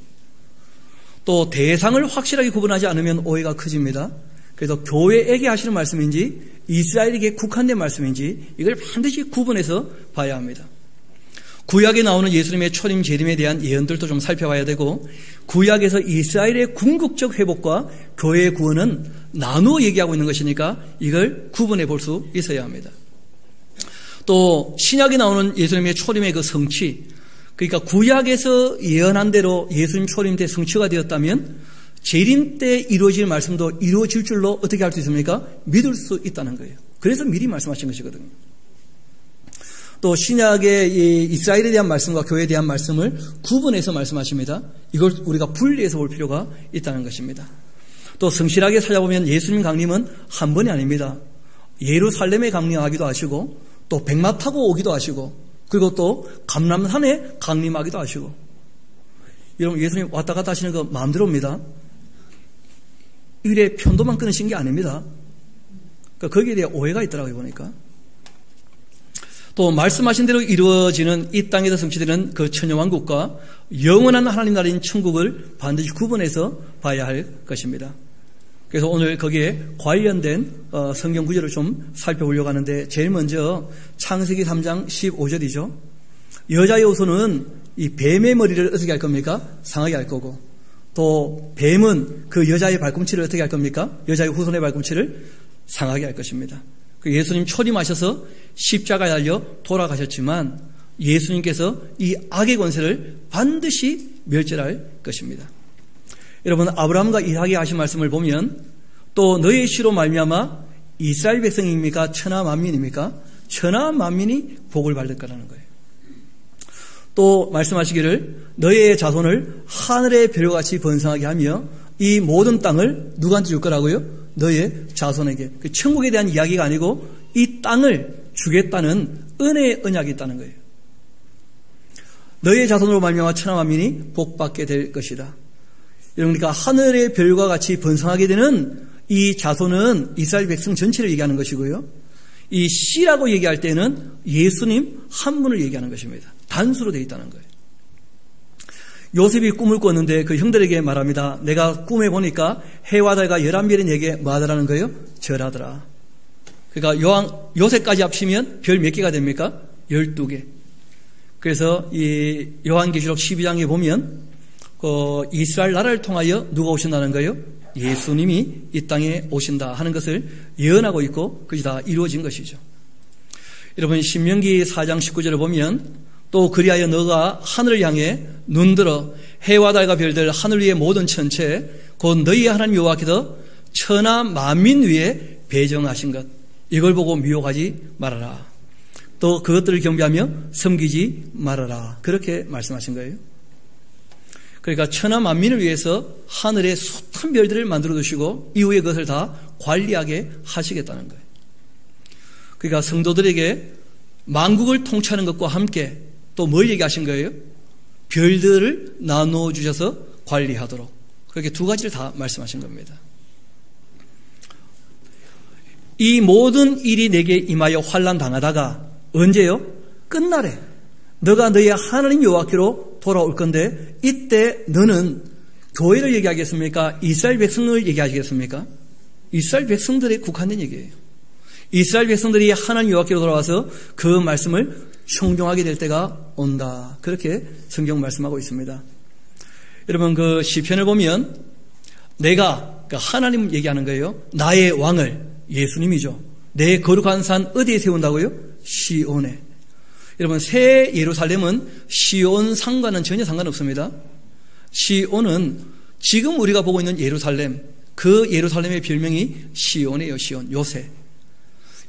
또 대상을 확실하게 구분하지 않으면 오해가 커집니다. 그래서 교회에게 하시는 말씀인지 이스라엘에게 국한된 말씀인지 이걸 반드시 구분해서 봐야 합니다. 구약에 나오는 예수님의 초림 재림에 대한 예언들도 좀 살펴봐야 되고 구약에서 이스라엘의 궁극적 회복과 교회의 구원은 나누어 얘기하고 있는 것이니까 이걸 구분해 볼 수 있어야 합니다. 또 신약에 나오는 예수님의 초림의 그 성취, 그러니까 구약에서 예언한 대로 예수님 초림 때 성취가 되었다면 재림 때 이루어질 말씀도 이루어질 줄로 어떻게 할 수 있습니까? 믿을 수 있다는 거예요. 그래서 미리 말씀하신 것이거든요. 또 신약의 이스라엘에 대한 말씀과 교회에 대한 말씀을 구분해서 말씀하십니다. 이걸 우리가 분리해서 볼 필요가 있다는 것입니다. 또 성실하게 찾아보면 예수님 강림은 한 번이 아닙니다. 예루살렘에 강림하기도 하시고 또 백마 타고 오기도 하시고 그리고 또 감람산에 강림하기도 하시고 여러분 예수님 왔다 갔다 하시는 거 마음대로입니다. 일에 편도만 끊으신 게 아닙니다. 그러니까 거기에 대해 오해가 있더라고요 보니까. 또 말씀하신 대로 이루어지는 이 땅에서 성취되는 그 천연왕국과 영원한 하나님 나라인 천국을 반드시 구분해서 봐야 할 것입니다. 그래서 오늘 거기에 관련된 성경 구절을 좀 살펴보려고 하는데 제일 먼저 창세기 3장 15절이죠. 여자의 후손은 이 뱀의 머리를 어떻게 할 겁니까? 상하게 할 거고 또 뱀은 그 여자의 발꿈치를 어떻게 할 겁니까? 여자의 후손의 발꿈치를 상하게 할 것입니다. 예수님 초림하셔서 십자가에 달려 돌아가셨지만 예수님께서 이 악의 권세를 반드시 멸절할 것입니다. 여러분 아브라함과 이삭이 하신 말씀을 보면 또 너의 씨로 말미암아 이스라엘 백성입니까? 천하 만민입니까? 천하 만민이 복을 받을 거라는 거예요. 또 말씀하시기를 너의 자손을 하늘의 별같이 번성하게 하며 이 모든 땅을 누구한테 줄 거라고요? 너의 자손에게. 그 천국에 대한 이야기가 아니고 이 땅을 주겠다는 은혜의 언약이 있다는 거예요. 너의 자손으로 말미암아 천하 만민이 복받게 될 것이다. 그러니까 하늘의 별과 같이 번성하게 되는 이 자손은 이스라엘 백성 전체를 얘기하는 것이고요. 이 씨라고 얘기할 때는 예수님 한 분을 얘기하는 것입니다. 단수로 되어 있다는 거예요. 요셉이 꿈을 꿨는데 그 형들에게 말합니다. 내가 꿈에 보니까 해와 달과 11별이 내게 뭐 하더라는 거예요? 절하더라. 그러니까 요셉까지 합치면 별 몇 개가 됩니까? 12개. 그래서 이 요한계시록 12장에 보면 이스라엘 나라를 통하여 누가 오신다는 거예요? 예수님이 이 땅에 오신다 하는 것을 예언하고 있고 그것이 다 이루어진 것이죠. 여러분 신명기 4장 19절을 보면 또 그리하여 너가 하늘을 향해 눈들어 해와 달과 별들 하늘 위의 모든 천체 곧 너희의 하나님 여호와께서 천하 만민 위에 배정하신 것 이걸 보고 미혹하지 말아라. 또 그것들을 경배하며 섬기지 말아라. 그렇게 말씀하신 거예요. 그러니까 천하 만민을 위해서 하늘에 숱한 별들을 만들어 두시고 이후에 그것을 다 관리하게 하시겠다는 거예요. 그러니까 성도들에게 만국을 통치하는 것과 함께 또 뭘 얘기하신 거예요? 별들을 나누어 주셔서 관리하도록. 그렇게 두 가지를 다 말씀하신 겁니다. 이 모든 일이 내게 임하여 환난 당하다가 언제요? 끝날에 너가 너의 하나님 여호와께로 돌아올 건데 이때 너는 교회를 얘기하겠습니까? 이스라엘 백성을 얘기하시겠습니까? 이스라엘 백성들에 국한된 얘기예요. 이스라엘 백성들이 하나님 여호와께로 돌아와서 그 말씀을 청종하게 될 때가 온다. 그렇게 성경 말씀하고 있습니다. 여러분 그 시편을 보면 내가 하나님 얘기하는 거예요. 나의 왕을 예수님이죠. 내 거룩한 산 어디에 세운다고요? 시온에. 여러분 새 예루살렘은 시온 산과는 전혀 상관없습니다. 시온은 지금 우리가 보고 있는 예루살렘, 그 예루살렘의 별명이 시온이에요. 시온, 요새.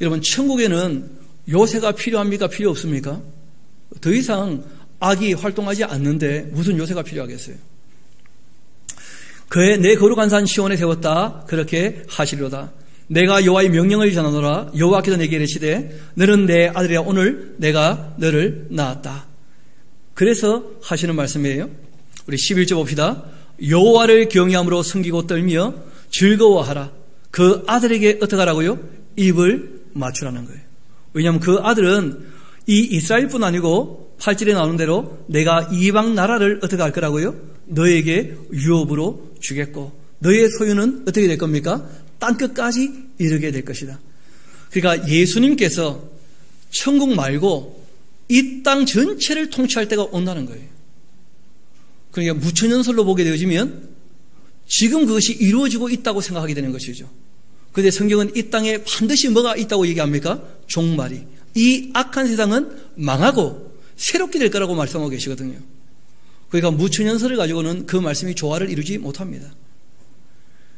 여러분 천국에는 요새가 필요합니까? 필요 없습니까? 더 이상 악이 활동하지 않는데 무슨 요새가 필요하겠어요? 그의 내 거룩한 산 시온에 세웠다. 그렇게 하시리로다. 내가 여호와의 명령을 전하노라. 여호와께서 내게 이르시되 너는 내 아들이라 오늘 내가 너를 낳았다. 그래서 하시는 말씀이에요. 우리 11절 봅시다. 여호와를 경외함으로 섬기고 떨며 즐거워하라. 그 아들에게 어떻게 하라고요? 입을 맞추라는 거예요. 왜냐하면 그 아들은 이 이스라엘뿐 아니고 8절에 나오는 대로 내가 이방 나라를 어떻게 할 거라고요? 너에게 유업으로 주겠고 너의 소유는 어떻게 될 겁니까? 땅끝까지 이르게 될 것이다. 그러니까 예수님께서 천국 말고 이 땅 전체를 통치할 때가 온다는 거예요. 그러니까 무천년설로 보게 되어지면 지금 그것이 이루어지고 있다고 생각하게 되는 것이죠. 그런데 성경은 이 땅에 반드시 뭐가 있다고 얘기합니까? 종말이. 이 악한 세상은 망하고 새롭게 될 거라고 말씀하고 계시거든요. 그러니까 무천년설을 가지고는 그 말씀이 조화를 이루지 못합니다.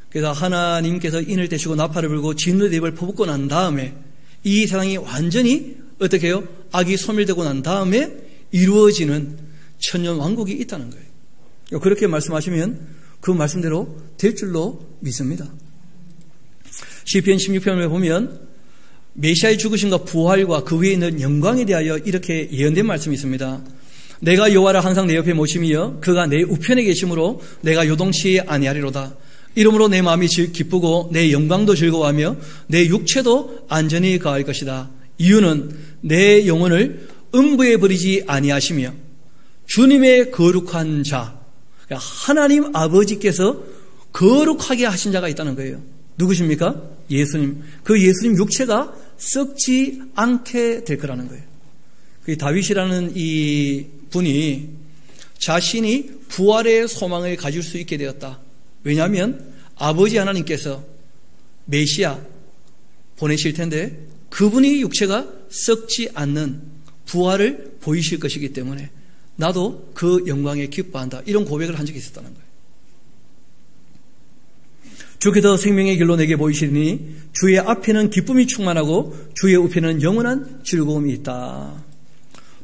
그래서 하나님께서 인을 떼시고 나팔을 불고 진노의 대입을 퍼붓고 난 다음에 이 세상이 완전히 어떻게 해요? 악이 소멸되고 난 다음에 이루어지는 천년 왕국이 있다는 거예요. 그렇게 말씀하시면 그 말씀대로 될 줄로 믿습니다. 시편 16편을 보면 메시아의 죽으심과 부활과 그 위에 있는 영광에 대하여 이렇게 예언된 말씀이 있습니다. 내가 여호와를 항상 내 옆에 모심이여 그가 내 우편에 계심으로 내가 요동치 아니하리로다. 이러므로 내 마음이 기쁘고 내 영광도 즐거워하며 내 육체도 안전히 거할 것이다. 이유는 내 영혼을 음부에 버리지 아니하시며 주님의 거룩한 자, 하나님 아버지께서 거룩하게 하신 자가 있다는 거예요. 누구십니까? 예수님. 그 예수님 육체가 썩지 않게 될 거라는 거예요. 그 다윗이라는 이 분이 자신이 부활의 소망을 가질 수 있게 되었다. 왜냐하면 아버지 하나님께서 메시아 보내실 텐데 그분이 육체가 썩지 않는 부활을 보이실 것이기 때문에 나도 그 영광에 기뻐한다. 이런 고백을 한 적이 있었다는 거예요. 주께서 생명의 길로 내게 보이시니 주의 앞에는 기쁨이 충만하고 주의 우편에는 영원한 즐거움이 있다.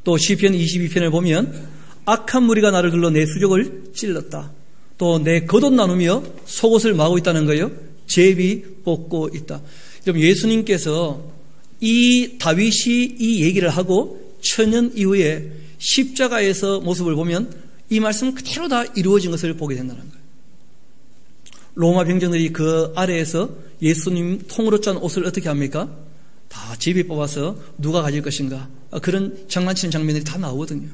또 시편 22편을 보면 악한 무리가 나를 둘러 내 수족을 찔렀다. 또 내 겉옷 나누며 속옷을 마고 있다는 거예요. 제비 뽑고 있다. 여러분 예수님께서 이 다윗이 이 얘기를 하고 천년 이후에 십자가에서 모습을 보면 이 말씀 그대로 다 이루어진 것을 보게 된다는 거예요. 로마 병정들이 그 아래에서 예수님 통으로 짠 옷을 어떻게 합니까? 다 제비 뽑아서 누가 가질 것인가? 그런 장난치는 장면들이 다 나오거든요.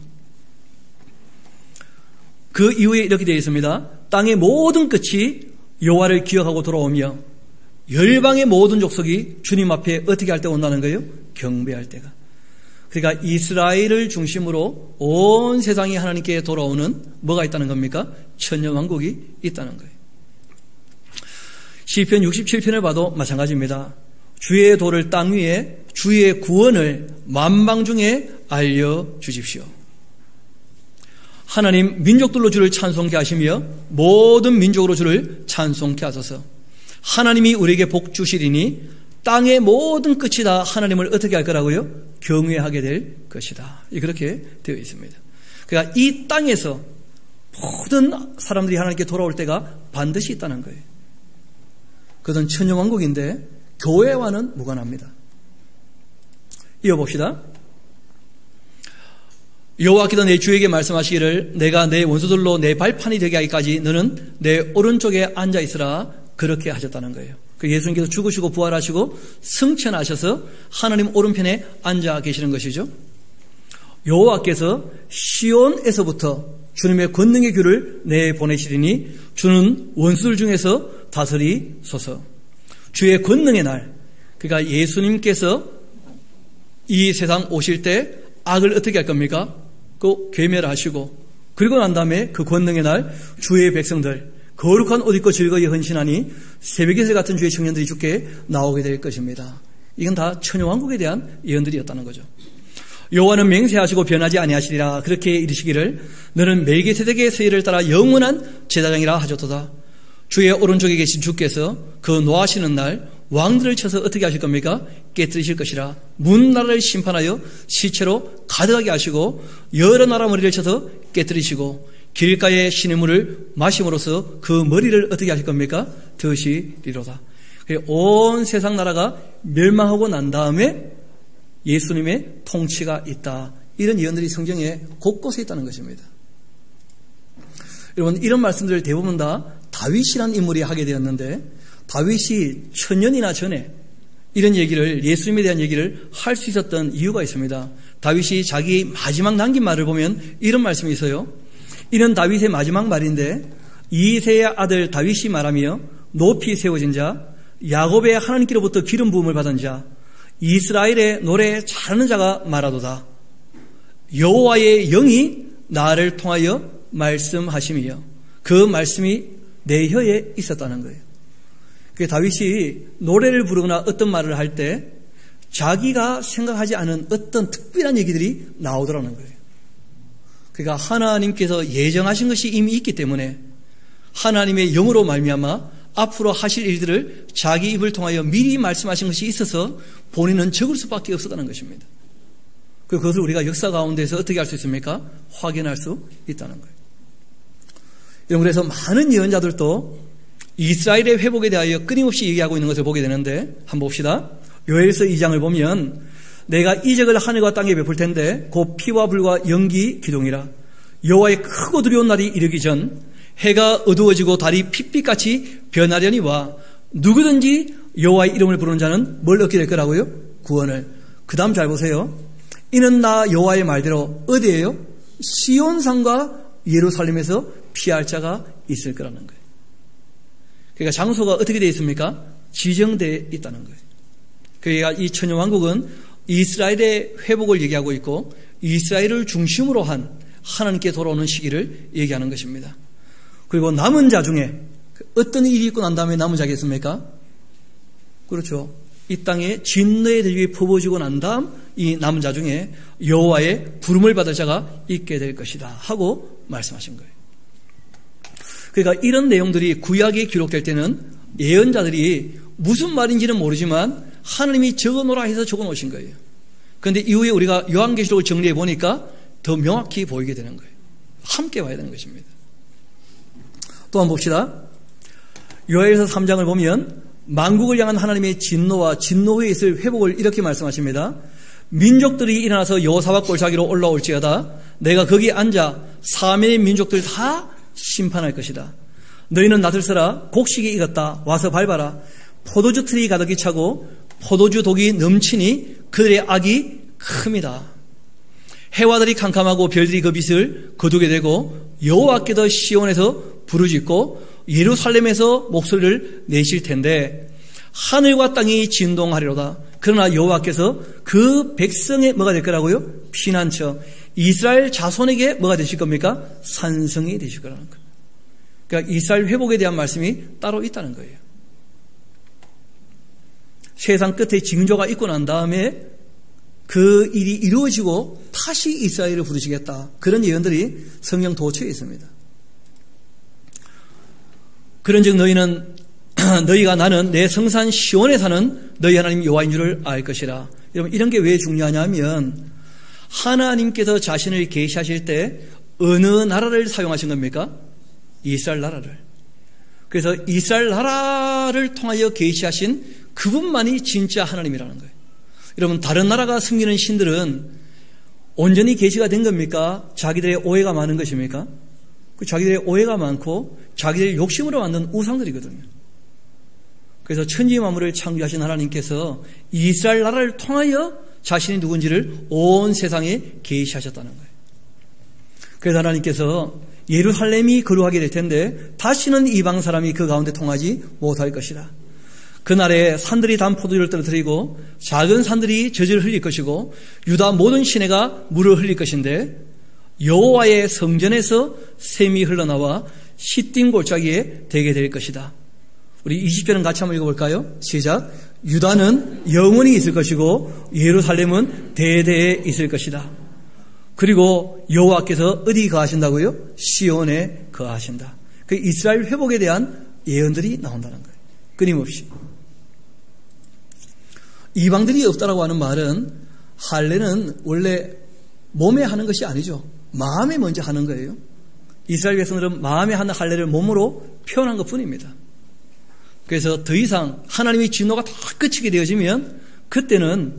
그 이후에 이렇게 되어 있습니다. 땅의 모든 끝이 여호와를 기억하고 돌아오며 열방의 모든 족속이 주님 앞에 어떻게 할 때 온다는 거예요? 경배할 때가. 그러니까 이스라엘을 중심으로 온 세상이 하나님께 돌아오는 뭐가 있다는 겁니까? 천년왕국이 있다는 거예요. 시편 67편을 봐도 마찬가지입니다. 주의 도를 땅 위에 주의 구원을 만방 중에 알려주십시오. 하나님 민족들로 주를 찬송케 하시며 모든 민족으로 주를 찬송케 하소서. 하나님이 우리에게 복 주시리니 땅의 모든 끝이 다 하나님을 어떻게 할 거라고요? 경외하게 될 것이다. 그렇게 되어 있습니다. 그러니까 이 땅에서 모든 사람들이 하나님께 돌아올 때가 반드시 있다는 거예요. 그것은 천년왕국인데 교회와는 무관합니다. 이어봅시다. 여호와께서 내 주에게 말씀하시기를 내가 내 원수들로 내 발판이 되게 하기까지 너는 내 오른쪽에 앉아있으라 그렇게 하셨다는 거예요. 예수님께서 죽으시고 부활하시고 승천하셔서 하나님 오른편에 앉아 계시는 것이죠. 여호와께서 시온에서부터 주님의 권능의 규를 내보내시리니 주는 원수들 중에서 다스리소서. 주의 권능의 날, 그러니까 예수님께서 이 세상 오실 때 악을 어떻게 할 겁니까? 괴멸하시고 그리고 난 다음에 그 권능의 날 주의 백성들 거룩한 옷 입고 즐거이 헌신하니 새벽에서 같은 주의 청년들이 주께 나오게 될 것입니다. 이건 다 천년왕국에 대한 예언들이었다는 거죠. 여호와는 맹세하시고 변하지 아니하시리라 그렇게 이르시기를 너는 멜기세덱의 세율을 따라 영원한 제사장이라 하셨도다. 주의 오른쪽에 계신 주께서 그 노하시는 날 왕들을 쳐서 어떻게 하실 겁니까? 깨뜨리실 것이라. 문나라를 심판하여 시체로 가득하게 하시고 여러 나라 머리를 쳐서 깨뜨리시고 길가의 시냇물을 마심으로써 그 머리를 어떻게 하실 겁니까? 드시리로다. 온 세상 나라가 멸망하고 난 다음에 예수님의 통치가 있다. 이런 예언들이 성경에 곳곳에 있다는 것입니다. 여러분, 이런 말씀들을 대부분 다 다윗이라는 인물이 하게 되었는데 다윗이 1000년이나 전에 이런 얘기를, 예수님에 대한 얘기를 할 수 있었던 이유가 있습니다. 다윗이 자기 마지막 남긴 말을 보면 이런 말씀이 있어요. 이는 다윗의 마지막 말인데 이새의 아들 다윗이 말하며 높이 세워진 자, 야곱의 하나님께로부터 기름 부음을 받은 자, 이스라엘의 노래 잘하는 자가 말하도다. 여호와의 영이 나를 통하여 말씀하심이요. 그 말씀이 내 혀에 있었다는 거예요. 다윗이 노래를 부르거나 어떤 말을 할 때 자기가 생각하지 않은 어떤 특별한 얘기들이 나오더라는 거예요. 그러니까 하나님께서 예정하신 것이 이미 있기 때문에 하나님의 영으로 말미암아 앞으로 하실 일들을 자기 입을 통하여 미리 말씀하신 것이 있어서 본인은 적을 수밖에 없었다는 것입니다. 그것을 우리가 역사 가운데서 어떻게 할 수 있습니까? 확인할 수 있다는 거예요. 그래서 많은 예언자들도 이스라엘의 회복에 대하여 끊임없이 얘기하고 있는 것을 보게 되는데 한번 봅시다. 요엘서 2장을 보면 내가 이적을 하늘과 땅에 베풀 텐데 곧 피와 불과 연기 기둥이라. 여호와의 크고 두려운 날이 이르기 전 해가 어두워지고 달이 핏빛같이 변하려니와 누구든지 여호와의 이름을 부르는 자는 뭘 얻게 될 거라고요? 구원을. 그 다음 잘 보세요. 이는 나 여호와의 말대로 어디예요? 시온산과 예루살렘에서 피할 자가 있을 거라는 거예요. 그러니까 장소가 어떻게 되어 있습니까? 지정되어 있다는 거예요. 그러니까 이 천년왕국은 이스라엘의 회복을 얘기하고 있고 이스라엘을 중심으로 한 하나님께 돌아오는 시기를 얘기하는 것입니다. 그리고 남은 자 중에 어떤 일이 있고 난 다음에 남은 자가 있습니까? 그렇죠. 이 땅에 진노의 대적이 퍼부어지고 난 다음 이 남은 자 중에 여호와의 부름을 받을 자가 있게 될 것이다 하고 말씀하신 거예요. 그러니까 이런 내용들이 구약에 기록될 때는 예언자들이 무슨 말인지는 모르지만 하나님이 적어놓으라 해서 적어놓으신 거예요. 그런데 이후에 우리가 요한계시록을 정리해 보니까 더 명확히 보이게 되는 거예요. 함께 봐야 되는 것입니다. 또 한번 봅시다. 요엘서 3장을 보면 만국을 향한 하나님의 진노와 진노 후에 있을 회복을 이렇게 말씀하십니다. 민족들이 일어나서 여호사밧 골짜기로 올라올지어다. 내가 거기 앉아 사면의 민족들 다 심판할 것이다. 너희는 낫을 서라. 곡식이 익었다. 와서 밟아라. 포도주 틀이 가득히 차고 포도주 독이 넘치니 그들의 악이 큽니다. 해와들이 캄캄하고 별들이 그 빛을 거두게 되고 여호와께서 시온에서 부르짖고 예루살렘에서 목소리를 내실 텐데 하늘과 땅이 진동하리로다. 그러나 여호와께서 그 백성의 뭐가 될 거라고요? 피난처. 이스라엘 자손에게 뭐가 되실 겁니까? 산성이 되실 거라는 거예요. 그러니까 이스라엘 회복에 대한 말씀이 따로 있다는 거예요. 세상 끝에 징조가 있고 난 다음에 그 일이 이루어지고 다시 이스라엘을 부르시겠다. 그런 예언들이 성경 도처에 있습니다. 그런즉 너희가 나는 내 성산 시온에 사는 너희 하나님 여호와인 줄을 알 것이라. 여러분, 이런 게 왜 중요하냐면 하나님께서 자신을 계시하실 때 어느 나라를 사용하신 겁니까? 이스라엘 나라를. 그래서 이스라엘 나라를 통하여 계시하신 그분만이 진짜 하나님이라는 거예요. 여러분, 다른 나라가 섬기는 신들은 온전히 계시가 된 겁니까? 자기들의 오해가 많은 것입니까? 자기들의 오해가 많고 자기들의 욕심으로 만든 우상들이거든요. 그래서 천지 만물을 창조하신 하나님께서 이스라엘 나라를 통하여 자신이 누군지를 온 세상에 계시하셨다는 거예요. 그래서 하나님께서 예루살렘이 거룩하게 될 텐데 다시는 이방 사람이 그 가운데 통하지 못할 것이다. 그날에 산들이 단 포도주를 떨어뜨리고 작은 산들이 젖을 흘릴 것이고 유다 모든 시내가 물을 흘릴 것인데 여호와의 성전에서 샘이 흘러나와 시딤 골짜기에 되게 될 것이다. 우리 20절은 같이 한번 읽어볼까요? 시작. 유다는 영원히 있을 것이고 예루살렘은 대대에 있을 것이다. 그리고 여호와께서 어디 거하신다고요? 시온에 거하신다. 그 이스라엘 회복에 대한 예언들이 나온다는 거예요. 끊임없이. 이방들이 없다라고 하는 말은 할례는 원래 몸에 하는 것이 아니죠. 마음에 먼저 하는 거예요. 이스라엘 백성들은 마음에 하는 할례를 몸으로 표현한 것뿐입니다. 그래서 더 이상 하나님의 진노가 다 끝이게 되어지면 그때는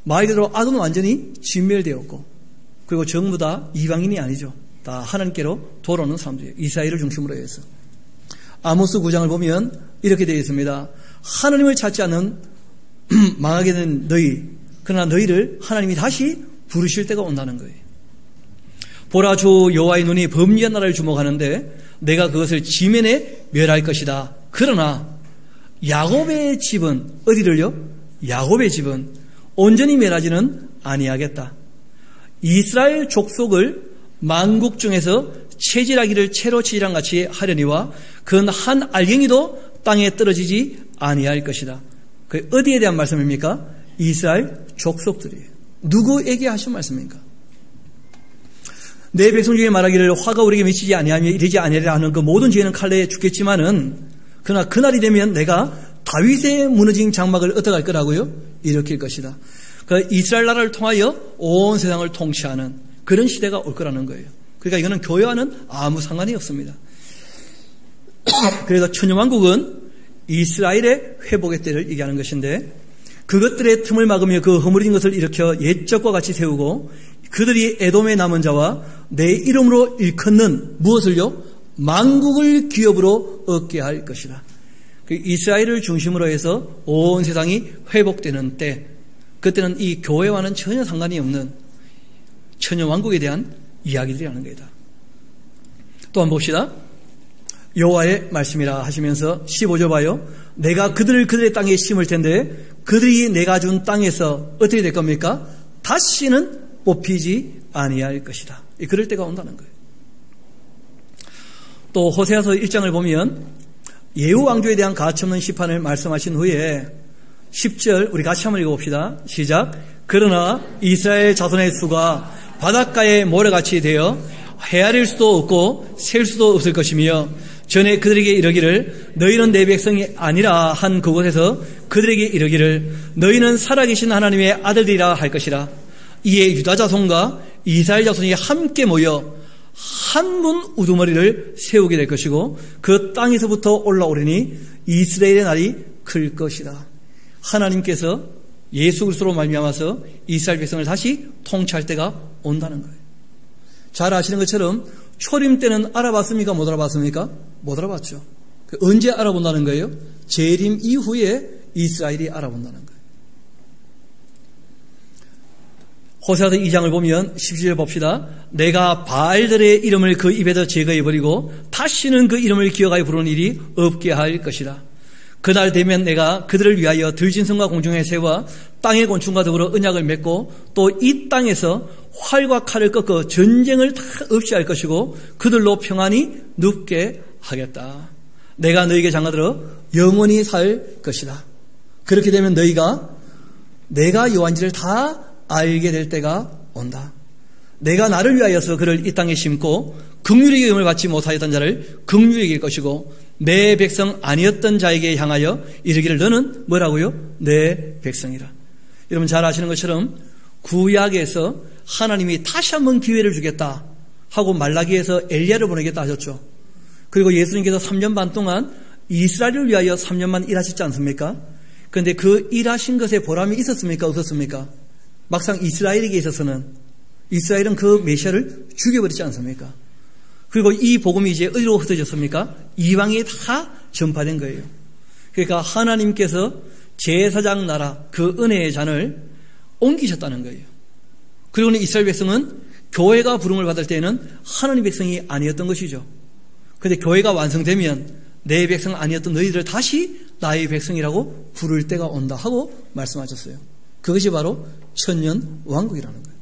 말 그대로 아동은 완전히 진멸되었고 그리고 전부 다 이방인이 아니죠. 다 하나님께로 돌아오는 사람들이에요. 이스라엘을 중심으로 해서. 아모스 9장을 보면 이렇게 되어 있습니다. 하나님을 찾지 않는 망하게 된 너희, 그러나 너희를 하나님이 다시 부르실 때가 온다는 거예요. 보라, 주 여호와의 눈이 범죄한 나라를 주목하는데 내가 그것을 지면에 멸할 것이다. 그러나 야곱의 집은 어디를요? 야곱의 집은 온전히 멸하지는 아니하겠다. 이스라엘 족속을 만국 중에서 채질하기를 채로 치질한 같이 하려니와 그건 한 알갱이도 땅에 떨어지지 아니할 것이다. 그 어디에 대한 말씀입니까? 이스라엘 족속들이에요. 누구에게 하신 말씀입니까? 내 백성 중에 말하기를 화가 우리에게 미치지 아니하며 이르지 아니하리라 하는 그 모든 죄는 칼에 죽겠지만은 그러나 그날이 되면 내가 다윗의 무너진 장막을 어떻게 할 거라고요? 일으킬 것이다. 그 이스라엘 나라를 통하여 온 세상을 통치하는 그런 시대가 올 거라는 거예요. 그러니까 이거는 교회와는 아무 상관이 없습니다. 그래서 천년왕국은 이스라엘의 회복의 때를 얘기하는 것인데 그것들의 틈을 막으며 그 허물진 것을 일으켜 옛적과 같이 세우고 그들이 에돔의 남은 자와 내 이름으로 일컫는 무엇을요? 만국을 기업으로 얻게 할 것이다. 이스라엘을 중심으로 해서 온 세상이 회복되는 때 그때는 이 교회와는 전혀 상관이 없는 천년왕국에 대한 이야기들이라는 거다. 또 한번 봅시다. 여호와의 말씀이라 하시면서 15절 봐요. 내가 그들의 땅에 심을 텐데 그들이 내가 준 땅에서 어떻게 될 겁니까? 다시는 뽑히지 아니할 것이다. 그럴 때가 온다는 거예요. 또 호세아서 1장을 보면 예후 왕조에 대한 가치없는 심판을 말씀하신 후에 10절 우리 같이 한번 읽어봅시다. 시작. 그러나 이스라엘 자손의 수가 바닷가의 모래같이 되어 헤아릴 수도 없고 셀 수도 없을 것이며 전에 그들에게 이르기를 너희는 내 백성이 아니라 한 그곳에서 그들에게 이르기를 너희는 살아계신 하나님의 아들들이라 할 것이라. 이에 유다 자손과 이스라엘 자손이 함께 모여 한 문 우두머리를 세우게 될 것이고 그 땅에서부터 올라오리니 이스라엘의 날이 클 것이다. 하나님께서 예수 그리스도로 말미암아서 이스라엘 백성을 다시 통치할 때가 온다는 거예요. 잘 아시는 것처럼 초림 때는 알아봤습니까? 못 알아봤습니까? 못 알아봤죠. 언제 알아본다는 거예요? 재림 이후에 이스라엘이 알아본다는 거예요. 호세아서 2장을 보면 17절 봅시다. 내가 바알들의 이름을 그 입에서 제거해버리고 다시는 그 이름을 기억하여 부르는 일이 없게 할 것이다. 그날 되면 내가 그들을 위하여 들짐승과 공중의 새와 땅의 곤충과 더불어 언약을 맺고 또 이 땅에서 활과 칼을 꺾어 전쟁을 다 없이 할 것이고 그들로 평안히 눕게 하겠다. 내가 너희에게 장가들어 영원히 살 것이다. 그렇게 되면 너희가 내가 여호와인지를 다 알게 될 때가 온다. 내가 나를 위하여서 그를 이 땅에 심고 긍휼히 여김을 받지 못하였던 자를 긍휼히 여길 것이고 내 백성 아니었던 자에게 향하여 이르기를 너는 뭐라고요? 내 백성이라. 여러분 잘 아시는 것처럼 구약에서 하나님이 다시 한번 기회를 주겠다 하고 말라기에서 엘리야를 보내겠다 하셨죠. 그리고 예수님께서 3년 반 동안 이스라엘을 위하여 3년만 일하셨지 않습니까? 그런데 그 일하신 것에 보람이 있었습니까? 없었습니까? 막상 이스라엘에게 있어서는 이스라엘은 그 메시아를 죽여버리지 않습니까? 그리고 이 복음이 이제 어디로 흩어졌습니까? 이방에 다 전파된 거예요. 그러니까 하나님께서 제사장 나라 그 은혜의 잔을 옮기셨다는 거예요. 그리고는 이스라엘 백성은 교회가 부름을 받을 때는 하나님 백성이 아니었던 것이죠. 그런데 교회가 완성되면 내 백성 아니었던 너희들을 다시 나의 백성이라고 부를 때가 온다 하고 말씀하셨어요. 그것이 바로 천년 왕국이라는 거예요.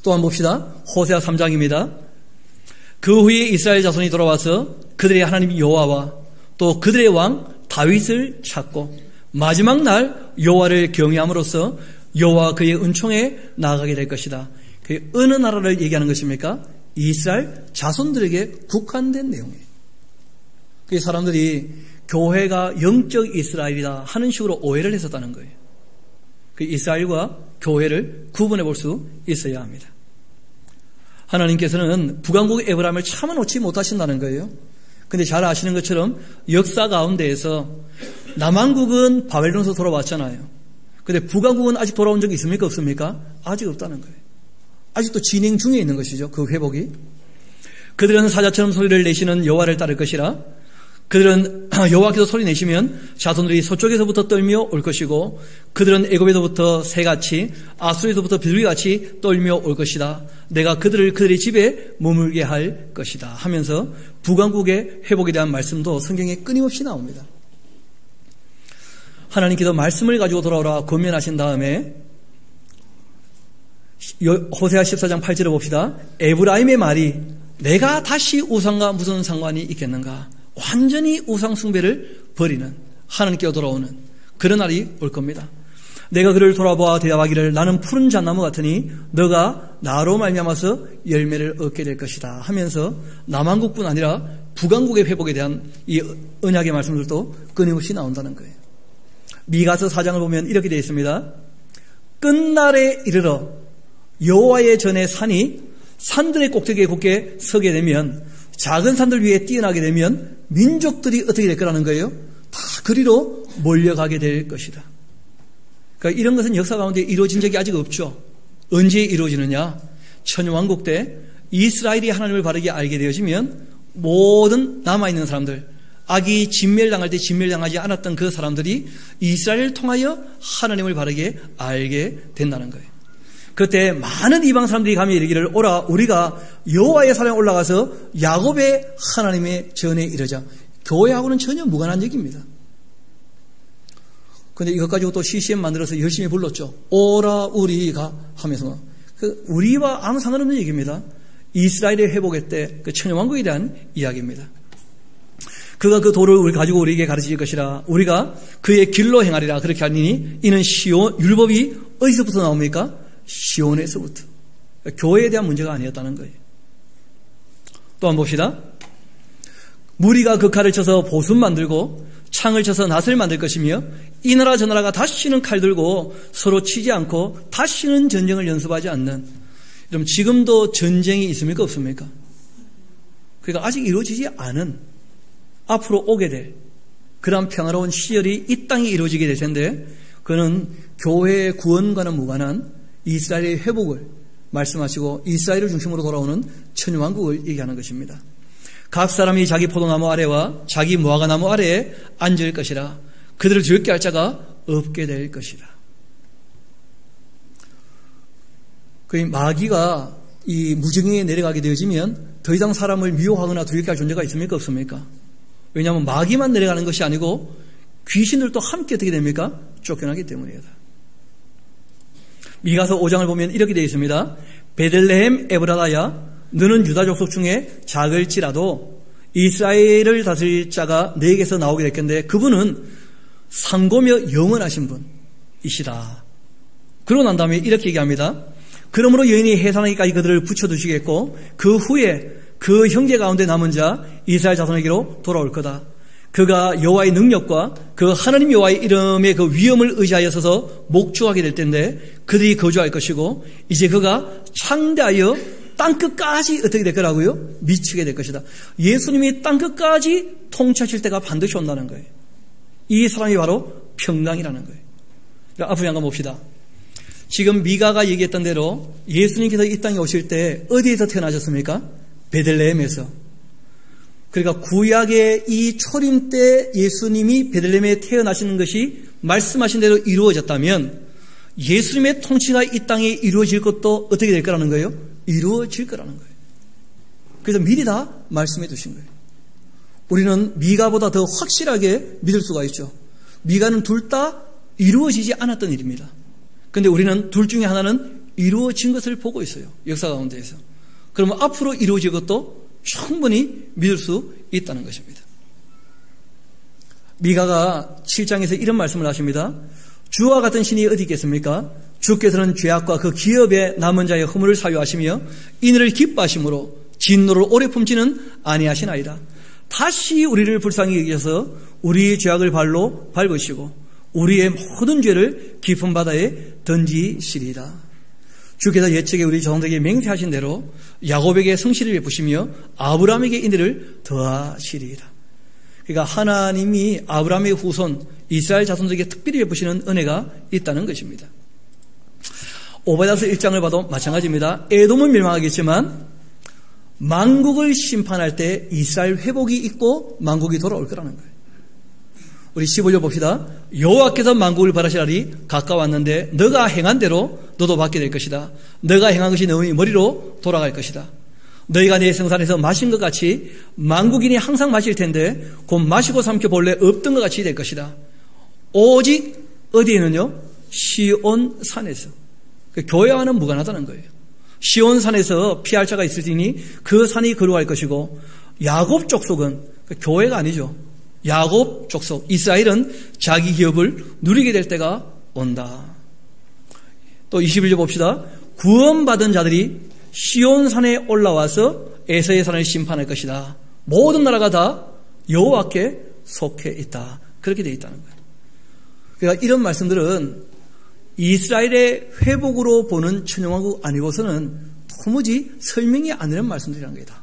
또 한번 봅시다. 호세아 3장입니다. 그 후에 이스라엘 자손이 돌아와서 그들의 하나님 여호와와 또 그들의 왕 다윗을 찾고 마지막 날 여호와를 경외함으로써 여호와 그의 은총에 나아가게 될 것이다. 그 어느 나라를 얘기하는 것입니까? 이스라엘 자손들에게 국한된 내용이에요. 그 사람들이 교회가 영적 이스라엘이다 하는 식으로 오해를 했었다는 거예요. 그 이스라엘과 교회를 구분해 볼 수 있어야 합니다. 하나님께서는 북왕국 에브라임을 참아놓지 못하신다는 거예요. 그런데 잘 아시는 것처럼 역사 가운데에서 남왕국은 바벨론에서 돌아왔잖아요. 그런데 북왕국은 아직 돌아온 적이 있습니까? 없습니까? 아직 없다는 거예요. 아직도 진행 중에 있는 것이죠. 그 회복이. 그들은 사자처럼 소리를 내시는 여호와를 따를 것이라. 그들은 여호와께서 소리 내시면 자손들이 서쪽에서부터 떨며 올 것이고 그들은 애굽에서부터 새같이 아수르에서부터 비둘기같이 떨며 올 것이다. 내가 그들을 그들의 집에 머물게 할 것이다 하면서 북왕국의 회복에 대한 말씀도 성경에 끊임없이 나옵니다. 하나님께서 말씀을 가지고 돌아오라 권면하신 다음에 호세아 14장 8절을 봅시다. 에브라임의 말이 내가 다시 우상과 무슨 상관이 있겠는가. 완전히 우상 숭배를 버리는 하나님께 돌아오는 그런 날이 올 겁니다. 내가 그를 돌아보아 대답하기를 나는 푸른 잣나무 같으니 너가 나로 말미암아서 열매를 얻게 될 것이다 하면서 남왕국뿐 아니라 북왕국의 회복에 대한 이 언약의 말씀들도 끊임없이 나온다는 거예요. 미가서 4장을 보면 이렇게 되어 있습니다. 끝날에 이르러 여호와의 전에 산이 산들의 꼭대기에 굳게 서게 되면 작은 산들 위에 뛰어나게 되면 민족들이 어떻게 될 거라는 거예요? 다 그리로 몰려가게 될 것이다. 그러니까 이런 것은 역사 가운데 이루어진 적이 아직 없죠. 언제 이루어지느냐? 천년왕국 때 이스라엘이 하나님을 바르게 알게 되어지면 모든 남아있는 사람들, 악이 진멸당할 때 진멸당하지 않았던 그 사람들이 이스라엘을 통하여 하나님을 바르게 알게 된다는 거예요. 그때 많은 이방 사람들이 가며 이르기를 오라 우리가 여호와의 산에 올라가서 야곱의 하나님의 전에 이르자. 교회하고는 전혀 무관한 얘기입니다. 그런데 이것 가지고 또 CCM 만들어서 열심히 불렀죠. 오라 우리가 하면서 우리와 아무 상관없는 얘기입니다. 이스라엘의 회복의 때 그 천년왕국에 대한 이야기입니다. 그가 그 도를 우리 가지고 우리에게 가르칠 것이라 우리가 그의 길로 행하리라 그렇게 하니 이는 시온 율법이 어디서부터 나옵니까? 시온에서부터. 교회에 대한 문제가 아니었다는 거예요. 또 한번 봅시다. 무리가 그 칼을 쳐서 보순 만들고 창을 쳐서 낫을 만들 것이며 이 나라 저 나라가 다시는 칼 들고 서로 치지 않고 다시는 전쟁을 연습하지 않는. 여러분 지금도 전쟁이 있습니까? 없습니까? 그러니까 아직 이루어지지 않은 앞으로 오게 될 그런 평화로운 시절이 이 땅에 이루어지게 될 텐데 그는 교회의 구원과는 무관한 이스라엘의 회복을 말씀하시고 이스라엘을 중심으로 돌아오는 천년왕국을 얘기하는 것입니다. 각 사람이 자기 포도나무 아래와 자기 무화과나무 아래에 앉을 것이라 그들을 두렵게 할 자가 없게 될 것이다. 그 마귀가 이 무정에 내려가게 되어지면 더 이상 사람을 미워하거나 두렵게 할 존재가 있습니까? 없습니까? 왜냐하면 마귀만 내려가는 것이 아니고 귀신들도 함께 어떻게 됩니까? 쫓겨나기 때문이다. 미가서 5장을 보면 이렇게 되어 있습니다. 베들레헴 에브라다야 너는 유다 족속 중에 작을지라도 이스라엘을 다스릴 자가 너에게서 나오게 될 건데 그분은 상고며 영원하신 분이시다. 그러고 난 다음에 이렇게 얘기합니다. 그러므로 여인이 해산하기까지 그들을 붙여두시겠고 그 후에 그 형제 가운데 남은 자 이스라엘 자손에게로 돌아올 거다. 그가 여호와의 능력과 그 하나님 여호와의 이름의 그 위엄을 의지하여 서서 목주하게 될 텐데 그들이 거주할 것이고 이제 그가 창대하여 땅끝까지 어떻게 될 거라고요? 미치게 될 것이다. 예수님이 땅끝까지 통치하실 때가 반드시 온다는 거예요. 이 사람이 바로 평강이라는 거예요. 그러니까 앞으로 한번 봅시다. 지금 미가가 얘기했던 대로 예수님께서 이 땅에 오실 때 어디에서 태어나셨습니까? 베들레헴에서. 그러니까 구약의 이 초림 때 예수님이 베들레헴에 태어나시는 것이 말씀하신 대로 이루어졌다면 예수님의 통치가 이 땅에 이루어질 것도 어떻게 될 거라는 거예요? 이루어질 거라는 거예요. 그래서 미리 다 말씀해 두신 거예요. 우리는 미가보다 더 확실하게 믿을 수가 있죠. 미가는 둘 다 이루어지지 않았던 일입니다. 그런데 우리는 둘 중에 하나는 이루어진 것을 보고 있어요. 역사 가운데에서. 그러면 앞으로 이루어질 것도 충분히 믿을 수 있다는 것입니다. 미가가 7장에서 이런 말씀을 하십니다. 주와 같은 신이 어디 있겠습니까? 주께서는 죄악과 그 기업에 남은 자의 허물을 사유하시며 이들을 기뻐하심으로 진노를 오래 품지는 아니하시나이다. 다시 우리를 불쌍히 여기셔서 우리의 죄악을 발로 밟으시고 우리의 모든 죄를 깊은 바다에 던지시리이다. 주께서 옛적에 우리 조상들에게 맹세하신 대로 야곱에게 성실을 베푸시며 아브라함에게 인들을 더하시리이다. 그러니까 하나님이 아브라함의 후손 이스라엘 자손들에게 특별히 베푸시는 은혜가 있다는 것입니다. 오바댜서 1장을 봐도 마찬가지입니다. 에돔은 멸망하겠지만 만국을 심판할 때 이스라엘 회복이 있고 만국이 돌아올 거라는 거예요. 우리 15절 봅시다. 여호와께서 만국을 벌하시라리 가까웠는데 너가 행한 대로 너도 받게 될 것이다. 너가 행한 것이 너희 머리로 돌아갈 것이다. 너희가 내 성산에서 마신 것 같이 만국인이 항상 마실 텐데 곧 마시고 삼켜 본래 없던 것 같이 될 것이다. 오직 어디에는요? 시온산에서. 교회와는 무관하다는 거예요. 시온산에서 피할 자가 있으니 그 산이 거룩할 것이고 야곱 족속은 교회가 아니죠. 야곱 족속 이스라엘은 자기 기업을 누리게 될 때가 온다. 또 21절 봅시다. 구원받은 자들이 시온산에 올라와서 에서의 산을 심판할 것이다. 모든 나라가 다 여호와께 속해 있다. 그렇게 되어 있다는 거예요. 그러니까 이런 말씀들은 이스라엘의 회복으로 보는 천연왕국 아니고서는 도무지 설명이 안 되는 말씀들이라는 거다.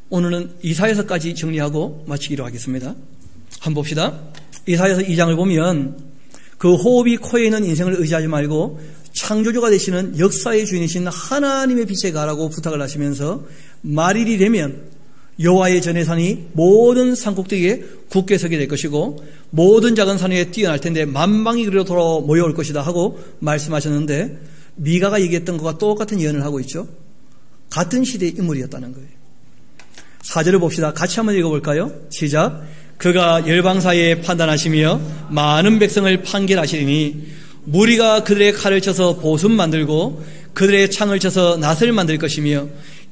오늘은 이사야서까지 정리하고 마치기로 하겠습니다. 한번 봅시다. 이사야서 2장을 보면 그 호흡이 코에 있는 인생을 의지하지 말고 창조주가 되시는 역사의 주인이신 하나님의 빛에 가라고 부탁을 하시면서 말일이 되면 여호와의 전의 산이 모든 산꼭대기에 굳게 서게 될 것이고 모든 작은 산 위에 뛰어날 텐데 만방이 그리로 돌아 모여올 것이다 하고 말씀하셨는데 미가가 얘기했던 것과 똑같은 예언을 하고 있죠. 같은 시대의 인물이었다는 거예요. 4절을 봅시다. 같이 한번 읽어볼까요? 시작. 그가 열방 사이에 판단하시며 많은 백성을 판결하시리니 무리가 그들의 칼을 쳐서 보습 만들고 그들의 창을 쳐서 낫을 만들 것이며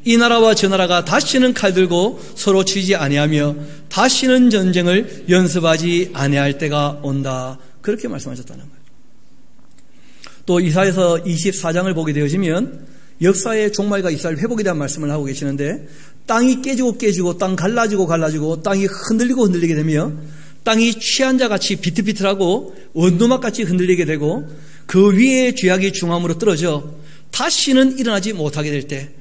이 나라와 저 나라가 다시는 칼 들고 서로 치지 아니하며 다시는 전쟁을 연습하지 아니할 때가 온다. 그렇게 말씀하셨다는 거예요. 또 이사야서 24장을 보게 되어지면 역사의 종말과 이스라엘 회복에 대한 말씀을 하고 계시는데 땅이 깨지고 땅 갈라지고 땅이 흔들리게 되며 땅이 취한 자같이 비틀비틀하고 원두막같이 흔들리게 되고 그 위에 죄악이 중함으로 떨어져 다시는 일어나지 못하게 될 때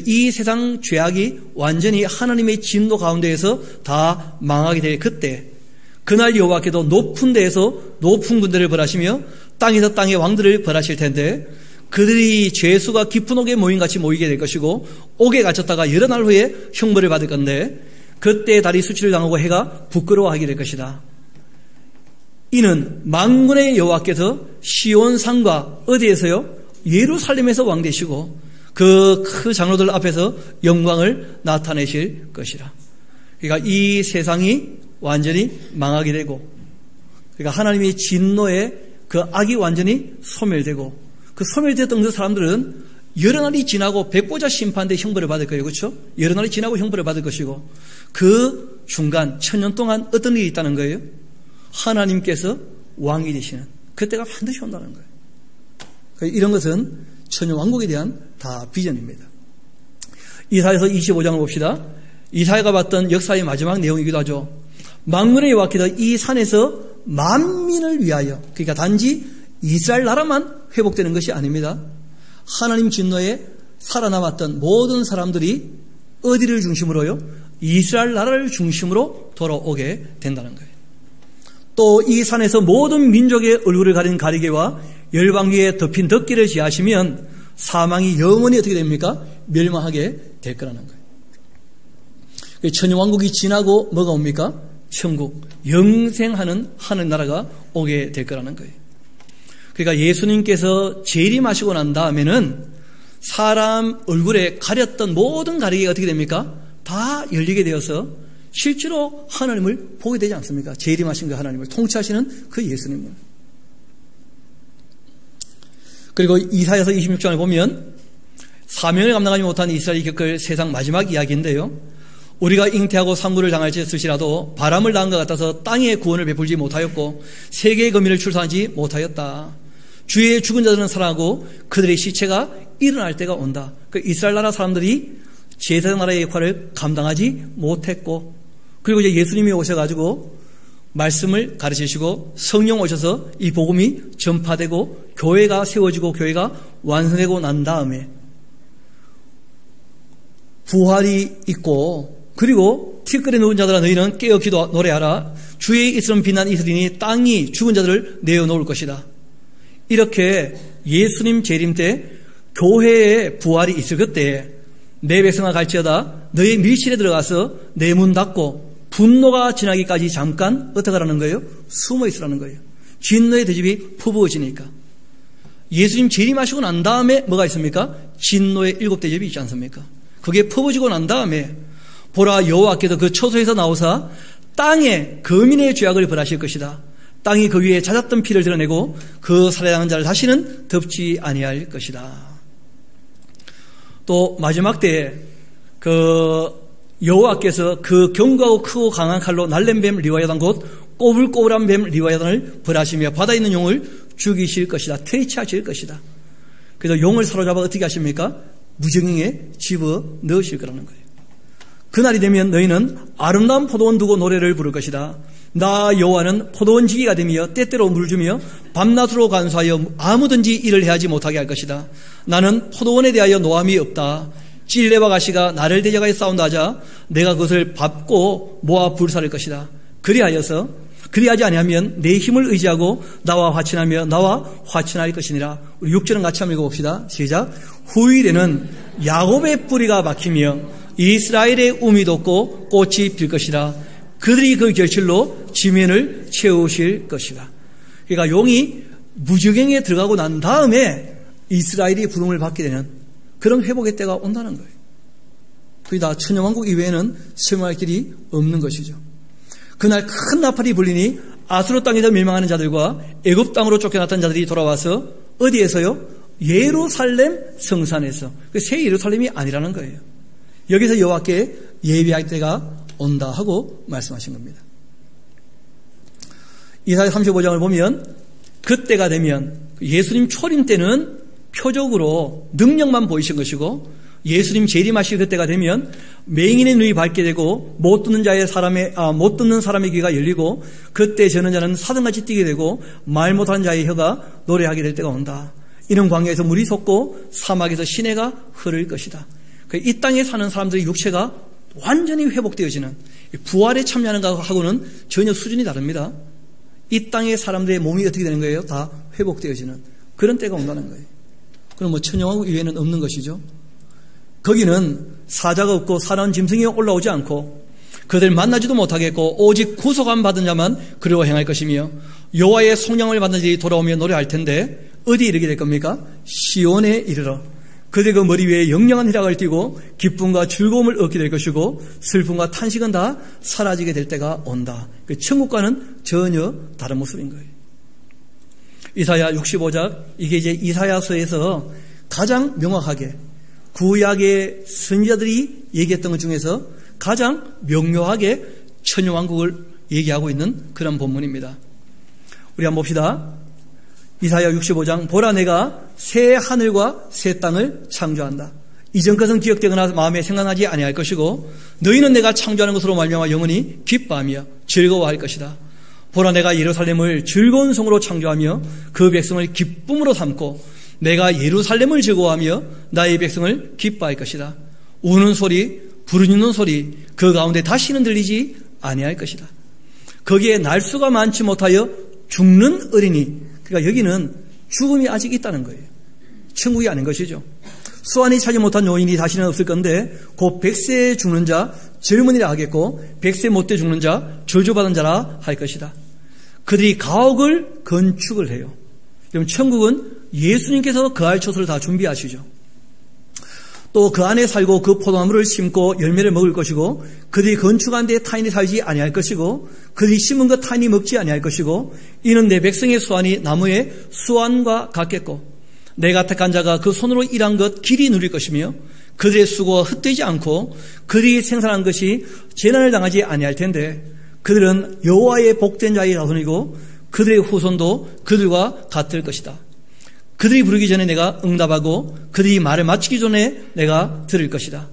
이 세상 죄악이 완전히 하나님의 진노 가운데에서 다 망하게 될 그때 그날 여호와께도 높은 데에서 높은 군대를 벌하시며 땅에서 땅의 왕들을 벌하실 텐데 그들이 죄수가 깊은 옥에 모임같이 모이게 될 것이고 옥에 갇혔다가 여러 날 후에 형벌을 받을 건데 그때 달이 수치를 당하고 해가 부끄러워하게 될 것이다. 이는 만군의 여호와께서 시온산과 어디에서요? 예루살렘에서 왕 되시고 그 장로들 앞에서 영광을 나타내실 것이라. 그러니까 이 세상이 완전히 망하게 되고 그러니까 하나님의 진노에 그 악이 완전히 소멸되고 그 소멸되었던 그 사람들은 여러 날이 지나고 백보자 심판대 형벌을 받을 거예요. 그렇죠? 여러 날이 지나고 형벌을 받을 것이고 그 중간 천년 동안 어떤 일이 있다는 거예요? 하나님께서 왕이 되시는 그때가 반드시 온다는 거예요. 이런 것은 천년왕국에 대한 다 비전입니다. 이사야서 25장을 봅시다. 이사야가 봤던 역사의 마지막 내용이기도 하죠. 만군의 여호와께서 이 산에서 만민을 위하여, 그러니까 단지 이스라엘 나라만 회복되는 것이 아닙니다. 하나님 진노에 살아남았던 모든 사람들이 어디를 중심으로요? 이스라엘 나라를 중심으로 돌아오게 된다는 거예요. 또 이 산에서 모든 민족의 얼굴을 가린 가리개와 열방 위에 덮인 덮개를 지하시면 사망이 영원히 어떻게 됩니까? 멸망하게 될 거라는 거예요. 천년왕국이 지나고 뭐가 옵니까? 천국, 영생하는 하늘나라가 오게 될 거라는 거예요. 그러니까 예수님께서 재림하시고 난 다음에는 사람 얼굴에 가렸던 모든 가리개가 어떻게 됩니까? 다 열리게 되어서 실제로 하나님을 보게 되지 않습니까? 재림하신 그 하나님을 통치하시는 그 예수님을. 그리고 이사야서 26장을 보면 사명을 감당하지 못한 이스라엘이 겪을 세상 마지막 이야기인데요. 우리가 잉태하고 산구를 당할지 쓸지라도 바람을 낳은 것 같아서 땅에 구원을 베풀지 못하였고 세계의 거민을 출산하지 못하였다. 주의 죽은 자들은 살아나고 그들의 시체가 일어날 때가 온다. 그 이스라엘 나라 사람들이 제사장 나라의 역할을 감당하지 못했고, 그리고 이제 예수님이 오셔가지고 말씀을 가르치시고 성령 오셔서 이 복음이 전파되고 교회가 세워지고 교회가 완성되고 난 다음에 부활이 있고, 그리고 티끌에 누운 자들아 너희는 깨어 기도 노래하라. 주의 이스름 빛난 이스라엘이 땅이 죽은 자들을 내어놓을 것이다. 이렇게 예수님 재림 때 교회의 부활이 있을 그때 내 백성아 갈지어다 너희 밀실에 들어가서 내 문 닫고 분노가 지나기까지 잠깐 어떻게 하라는 거예요? 숨어 있으라는 거예요. 진노의 대접이 퍼부어지니까. 예수님 재림하시고 난 다음에 뭐가 있습니까? 진노의 7 대접이 있지 않습니까? 그게 퍼부어지고 난 다음에 보라 여호와께서 그 처소에서 나오사 땅에 거민의 죄악을 벌하실 것이다. 땅이 그 위에 잦았던 피를 드러내고 그 살해당한 자를 다시는 덮지 아니할 것이다. 또 마지막 때에 그 여호와께서 그 견고하고 크고 강한 칼로 날랜 뱀 리와야단 곧 꼬불꼬불한 뱀 리와야단을 벌하시며 바다에 있는 용을 죽이실 것이다. 퇴치하실 것이다. 그래서 용을 사로잡아 어떻게 하십니까? 무정행에 집어 넣으실 거라는 거예요. 그날이 되면 너희는 아름다운 포도원 두고 노래를 부를 것이다. 나 여호와는 포도원 지기가 되며 때때로 물 주며 밤낮으로 간수하여 아무든지 일을 해하지 못하게 할 것이다. 나는 포도원에 대하여 노함이 없다. 찔레와 가시가 나를 대적하여 싸운다 하자 내가 그것을 밟고 모아 불사를 것이다. 그리하지 아니하면 내 힘을 의지하고 나와 화친하며 나와 화친할 것이니라. 우리 6절은 같이 한번 읽어봅시다. 시작. 후일에는 야곱의 뿌리가 박히며 이스라엘의 우미 돋고 꽃이 필 것이라. 그들이 그 결실로 지면을 채우실 것이다. 그러니까 용이 무적행에 들어가고 난 다음에 이스라엘이 부름을 받게 되는 그런 회복의 때가 온다는 거예요. 그게 다 천년왕국 이외에는 설명할 길이 없는 것이죠. 그날 큰 나팔이 불리니 아수르 땅에서 멸망하는 자들과 애굽 땅으로 쫓겨났던 자들이 돌아와서 어디에서요? 예루살렘 성산에서. 새 예루살렘이 아니라는 거예요. 여기서 여호와께 예비할 때가 온다 하고 말씀하신 겁니다. 이사야 35장을 보면 그때가 되면 예수님 초림 때는 표적으로 능력만 보이신 것이고 예수님 재림하실 그때가 되면 맹인의 눈이 밝게 되고 못 듣는 사람의 귀가 열리고 그때 저는 자는 사슴같이 뛰게 되고 말 못하는 자의 혀가 노래하게 될 때가 온다. 이런 광야에서 물이 솟고 사막에서 시내가 흐를 것이다. 이 땅에 사는 사람들의 육체가 완전히 회복되어지는 부활에 참여하는 것하고는 전혀 수준이 다릅니다. 이 땅의 사람들의 몸이 어떻게 되는 거예요? 다 회복되어지는 그런 때가 온다는 거예요. 그럼 천년왕국 이외에는 없는 것이죠. 거기는 사자가 없고 사나운 짐승이 올라오지 않고 그들 만나지도 못하겠고 오직 구속함 받은 자만 그리워 행할 것이며 여호와의 속량을 받는 자들이 돌아오며 노래할 텐데 어디 이르게 될 겁니까? 시온에 이르러 그들 그 머리 위에 영영한 희락을 띠고 기쁨과 즐거움을 얻게 될 것이고 슬픔과 탄식은 다 사라지게 될 때가 온다. 그 천국과는 전혀 다른 모습인 거예요. 이사야 65장 이게 이제 이사야서에서 가장 명확하게 구약의 선지자들이 얘기했던 것 중에서 가장 명료하게 천년왕국을 얘기하고 있는 그런 본문입니다. 우리 한번 봅시다. 이사야 65장 보라 내가 새 하늘과 새 땅을 창조한다. 이전 것은 기억되거나 마음에 생각나지 아니할 것이고 너희는 내가 창조하는 것으로 말미암아 영원히 기뻐하며 즐거워할 것이다. 보라 내가 예루살렘을 즐거운 성으로 창조하며 그 백성을 기쁨으로 삼고 내가 예루살렘을 즐거워하며 나의 백성을 기뻐할 것이다. 우는 소리 부르짖는 소리 그 가운데 다시는 들리지 아니할 것이다. 거기에 날수가 많지 못하여 죽는 어린이, 그러니까 여기는 죽음이 아직 있다는 거예요. 천국이 아닌 것이죠. 수완이 차지 못한 요인이 다시는 없을 건데 곧 100세에 죽는 자 젊은이라 하겠고 100세 못돼 죽는 자 저주받은 자라 할 것이다. 그들이 가옥을 건축을 해요. 그럼 천국은 예수님께서 거할 처소를 다 준비하시죠. 또 그 안에 살고 그 포도나무를 심고 열매를 먹을 것이고 그들이 건축한 데에 타인이 살지 아니할 것이고 그들이 심은 것 타인이 먹지 아니할 것이고 이는 내 백성의 수완이 나무의 수완과 같겠고 내가 택한 자가 그 손으로 일한 것 길이 누릴 것이며 그들의 수고가 헛되지 않고 그들이 생산한 것이 재난을 당하지 아니할 텐데 그들은 여호와의 복된 자의 자손이고 그들의 후손도 그들과 같을 것이다. 그들이 부르기 전에 내가 응답하고 그들이 말을 마치기 전에 내가 들을 것이다.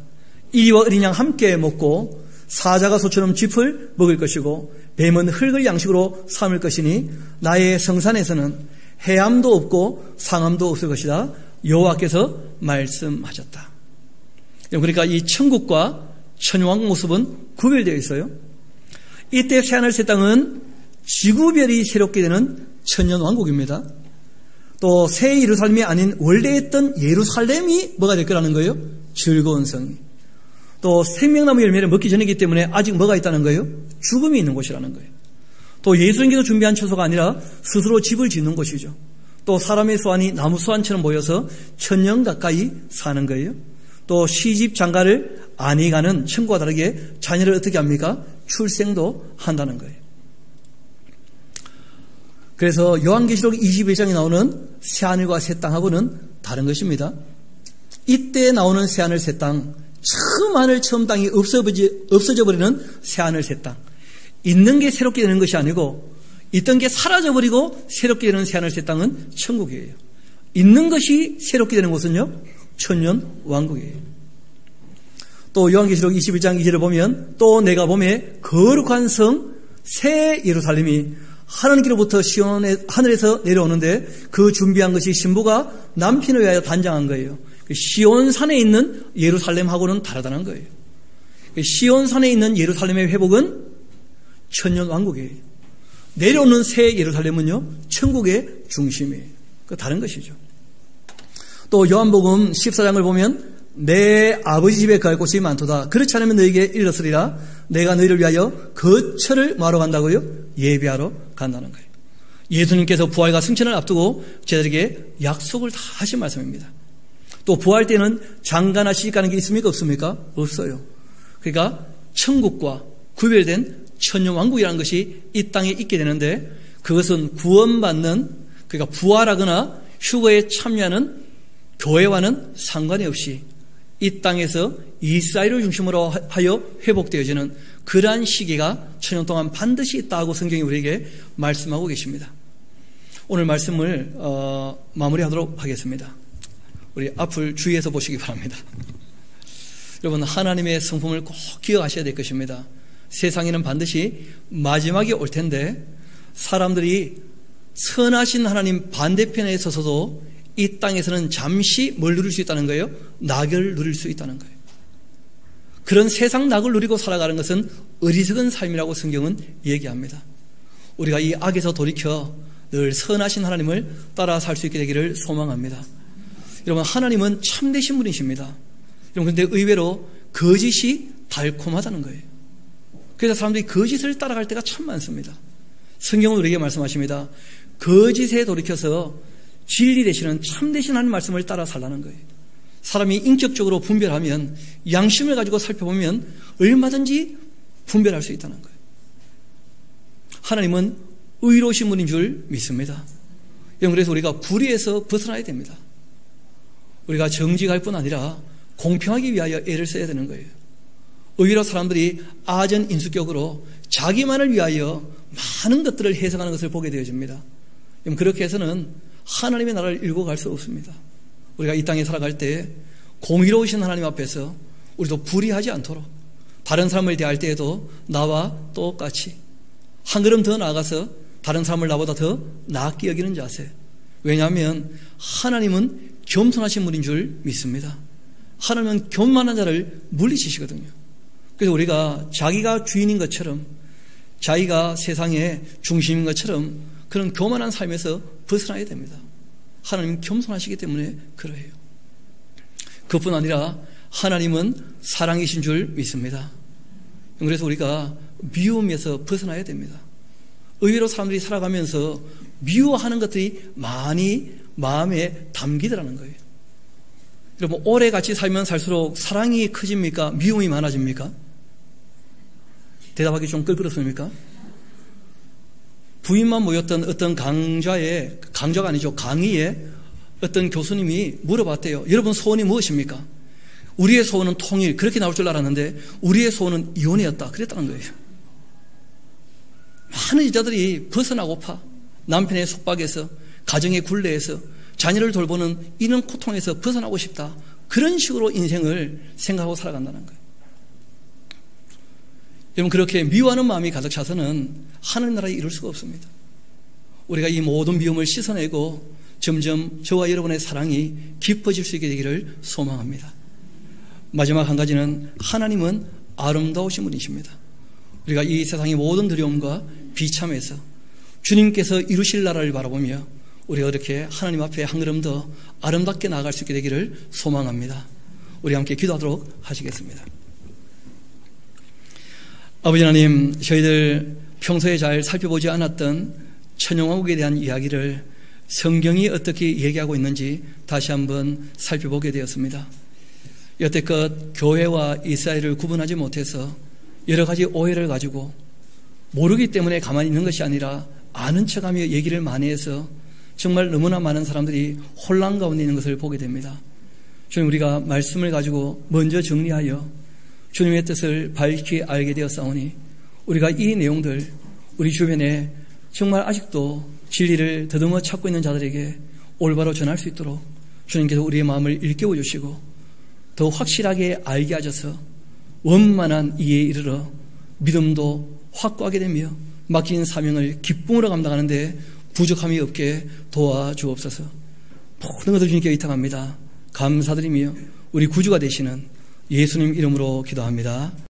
이리와 어린 양 함께 먹고 사자가 소처럼 짚을 먹을 것이고 뱀은 흙을 양식으로 삼을 것이니 나의 성산에서는 해암도 없고 상암도 없을 것이다. 여호와께서 말씀하셨다. 그러니까 이 천국과 천왕국 모습은 구별되어 있어요. 이때 새하늘 새 땅은 지구별이 새롭게 되는 천년왕국입니다. 또 새 예루살렘이 아닌 원래 있던 예루살렘이 뭐가 될 거라는 거예요? 즐거운 성이. 또 생명나무 열매를 먹기 전이기 때문에 아직 뭐가 있다는 거예요? 죽음이 있는 곳이라는 거예요. 또 예수님께서 준비한 처소가 아니라 스스로 집을 짓는 곳이죠. 또 사람의 수완이 나무 수완처럼 모여서 천년 가까이 사는 거예요. 또 시집 장가를 아니 가는 천국과 다르게 자녀를 어떻게 합니까? 출생도 한다는 거예요. 그래서 요한계시록 21장에 나오는 새하늘과 새 땅하고는 다른 것입니다. 이때 나오는 새하늘 새 땅, 처음 하늘 처음 땅이 없어져 버리는 새하늘 새 땅. 있는 게 새롭게 되는 것이 아니고 있던 게 사라져버리고 새롭게 되는 새하늘 새 땅은 천국이에요. 있는 것이 새롭게 되는 곳은요 천년 왕국이에요. 또 요한계시록 21장 2절을 보면 또 내가 보매 거룩한 성 새 예루살렘이 하나님께로부터 시온의 하늘에서 내려오는데 그 준비한 것이 신부가 남편을 위하여 단장한 거예요. 시온산에 있는 예루살렘하고는 다르다는 거예요. 시온산에 있는 예루살렘의 회복은 천년 왕국이에요. 내려오는 새 예루살렘은요 천국의 중심이에요. 그 다른 것이죠. 또 요한복음 14장을 보면 내 아버지 집에 갈 곳이 많도다. 그렇지 않으면 너에게 일렀으리라. 내가 너희를 위하여 거처를 마러 간다고요? 예비하러 간다는 거예요. 예수님께서 부활과 승천을 앞두고 제자들에게 약속을 다 하신 말씀입니다. 또 부활 때는 장가나 시집가는 게 있습니까? 없습니까? 없어요. 그러니까 천국과 구별된 천년왕국이라는 것이 이 땅에 있게 되는데 그것은 구원받는, 그러니까 부활하거나 휴거에 참여하는 교회와는 상관이 없이 이 땅에서 이스라엘을 중심으로 하여 회복되어지는 그러한 시기가 천년 동안 반드시 있다고 성경이 우리에게 말씀하고 계십니다. 오늘 말씀을 마무리하도록 하겠습니다. 우리 앞을 주의해서 보시기 바랍니다. 여러분, 하나님의 성품을 꼭 기억하셔야 될 것입니다. 세상에는 반드시 마지막이 올 텐데 사람들이 선하신 하나님 반대편에 서서도 이 땅에서는 잠시 뭘 누릴 수 있다는 거예요? 낙을 누릴 수 있다는 거예요. 그런 세상 낙을 누리고 살아가는 것은 어리석은 삶이라고 성경은 얘기합니다. 우리가 이 악에서 돌이켜 늘 선하신 하나님을 따라 살 수 있게 되기를 소망합니다. 여러분, 하나님은 참되신 분이십니다. 여러분, 근데 의외로 거짓이 달콤하다는 거예요. 그래서 사람들이 거짓을 따라갈 때가 참 많습니다. 성경은 우리에게 말씀하십니다. 거짓에 돌이켜서 진리 되시는 참되신 하나님 말씀을 따라 살라는 거예요. 사람이 인격적으로 분별하면, 양심을 가지고 살펴보면 얼마든지 분별할 수 있다는 거예요. 하나님은 의로우신 분인 줄 믿습니다. 그래서 우리가 불의에서 벗어나야 됩니다. 우리가 정직할 뿐 아니라 공평하기 위하여 애를 써야 되는 거예요. 오히려 사람들이 아전인수격으로 자기만을 위하여 많은 것들을 해석하는 것을 보게 되어집니다. 그렇게 해서는 하나님의 나라를 이루고 갈 수 없습니다. 우리가 이 땅에 살아갈 때 공의로우신 하나님 앞에서 우리도 불의하지 않도록 다른 사람을 대할 때에도 나와 똑같이 한 걸음 더 나아가서 다른 사람을 나보다 더 낫게 여기는 자세. 왜냐하면 하나님은 겸손하신 분인 줄 믿습니다. 하나님은 교만한 자를 물리치시거든요. 그래서 우리가 자기가 주인인 것처럼 자기가 세상의 중심인 것처럼 그런 교만한 삶에서 벗어나야 됩니다. 하나님은 겸손하시기 때문에 그러해요. 그뿐 아니라 하나님은 사랑이신 줄 믿습니다. 그래서 우리가 미움에서 벗어나야 됩니다. 의외로 사람들이 살아가면서 미워하는 것들이 많이 마음에 담기더라는 거예요. 여러분, 오래 같이 살면 살수록 사랑이 커집니까? 미움이 많아집니까? 대답하기 좀 끌끌었습니까? 부인만 모였던 어떤 강좌가 아니죠. 강의에 어떤 교수님이 물어봤대요. 여러분 소원이 무엇입니까? 우리의 소원은 통일. 그렇게 나올 줄 알았는데 우리의 소원은 이혼이었다. 그랬다는 거예요. 많은 여자들이 벗어나고파 남편의 속박에서 가정의 굴레에서 자녀를 돌보는 이런 고통에서 벗어나고 싶다. 그런 식으로 인생을 생각하고 살아간다는 거예요. 여러분, 그렇게 미워하는 마음이 가득 차서는 하나님 나라에 이룰 수가 없습니다. 우리가 이 모든 미움을 씻어내고 점점 저와 여러분의 사랑이 깊어질 수 있게 되기를 소망합니다. 마지막 한 가지는 하나님은 아름다우신 분이십니다. 우리가 이 세상의 모든 두려움과 비참에서 주님께서 이루실 나라를 바라보며 우리가 이렇게 하나님 앞에 한 걸음 더 아름답게 나아갈 수 있게 되기를 소망합니다. 우리 함께 기도하도록 하시겠습니다. 아버지 하나님, 저희들 평소에 잘 살펴보지 않았던 천연왕국에 대한 이야기를 성경이 어떻게 얘기하고 있는지 다시 한번 살펴보게 되었습니다. 여태껏 교회와 이스라엘을 구분하지 못해서 여러 가지 오해를 가지고 모르기 때문에 가만히 있는 것이 아니라 아는 척하며 얘기를 많이 해서 정말 너무나 많은 사람들이 혼란 가운데 있는 것을 보게 됩니다. 주님, 우리가 말씀을 가지고 먼저 정리하여 주님의 뜻을 밝히 알게 되었사오니 우리가 이 내용들 우리 주변에 정말 아직도 진리를 더듬어 찾고 있는 자들에게 올바로 전할 수 있도록 주님께서 우리의 마음을 일깨워 주시고 더 확실하게 알게 하셔서 원만한 이해에 이르러 믿음도 확고하게 되며 맡긴 사명을 기쁨으로 감당하는 데 부족함이 없게 도와주옵소서. 모든 것을 주님께 의탁합니다. 감사드리며 우리 구주가 되시는 예수님 이름으로 기도합니다.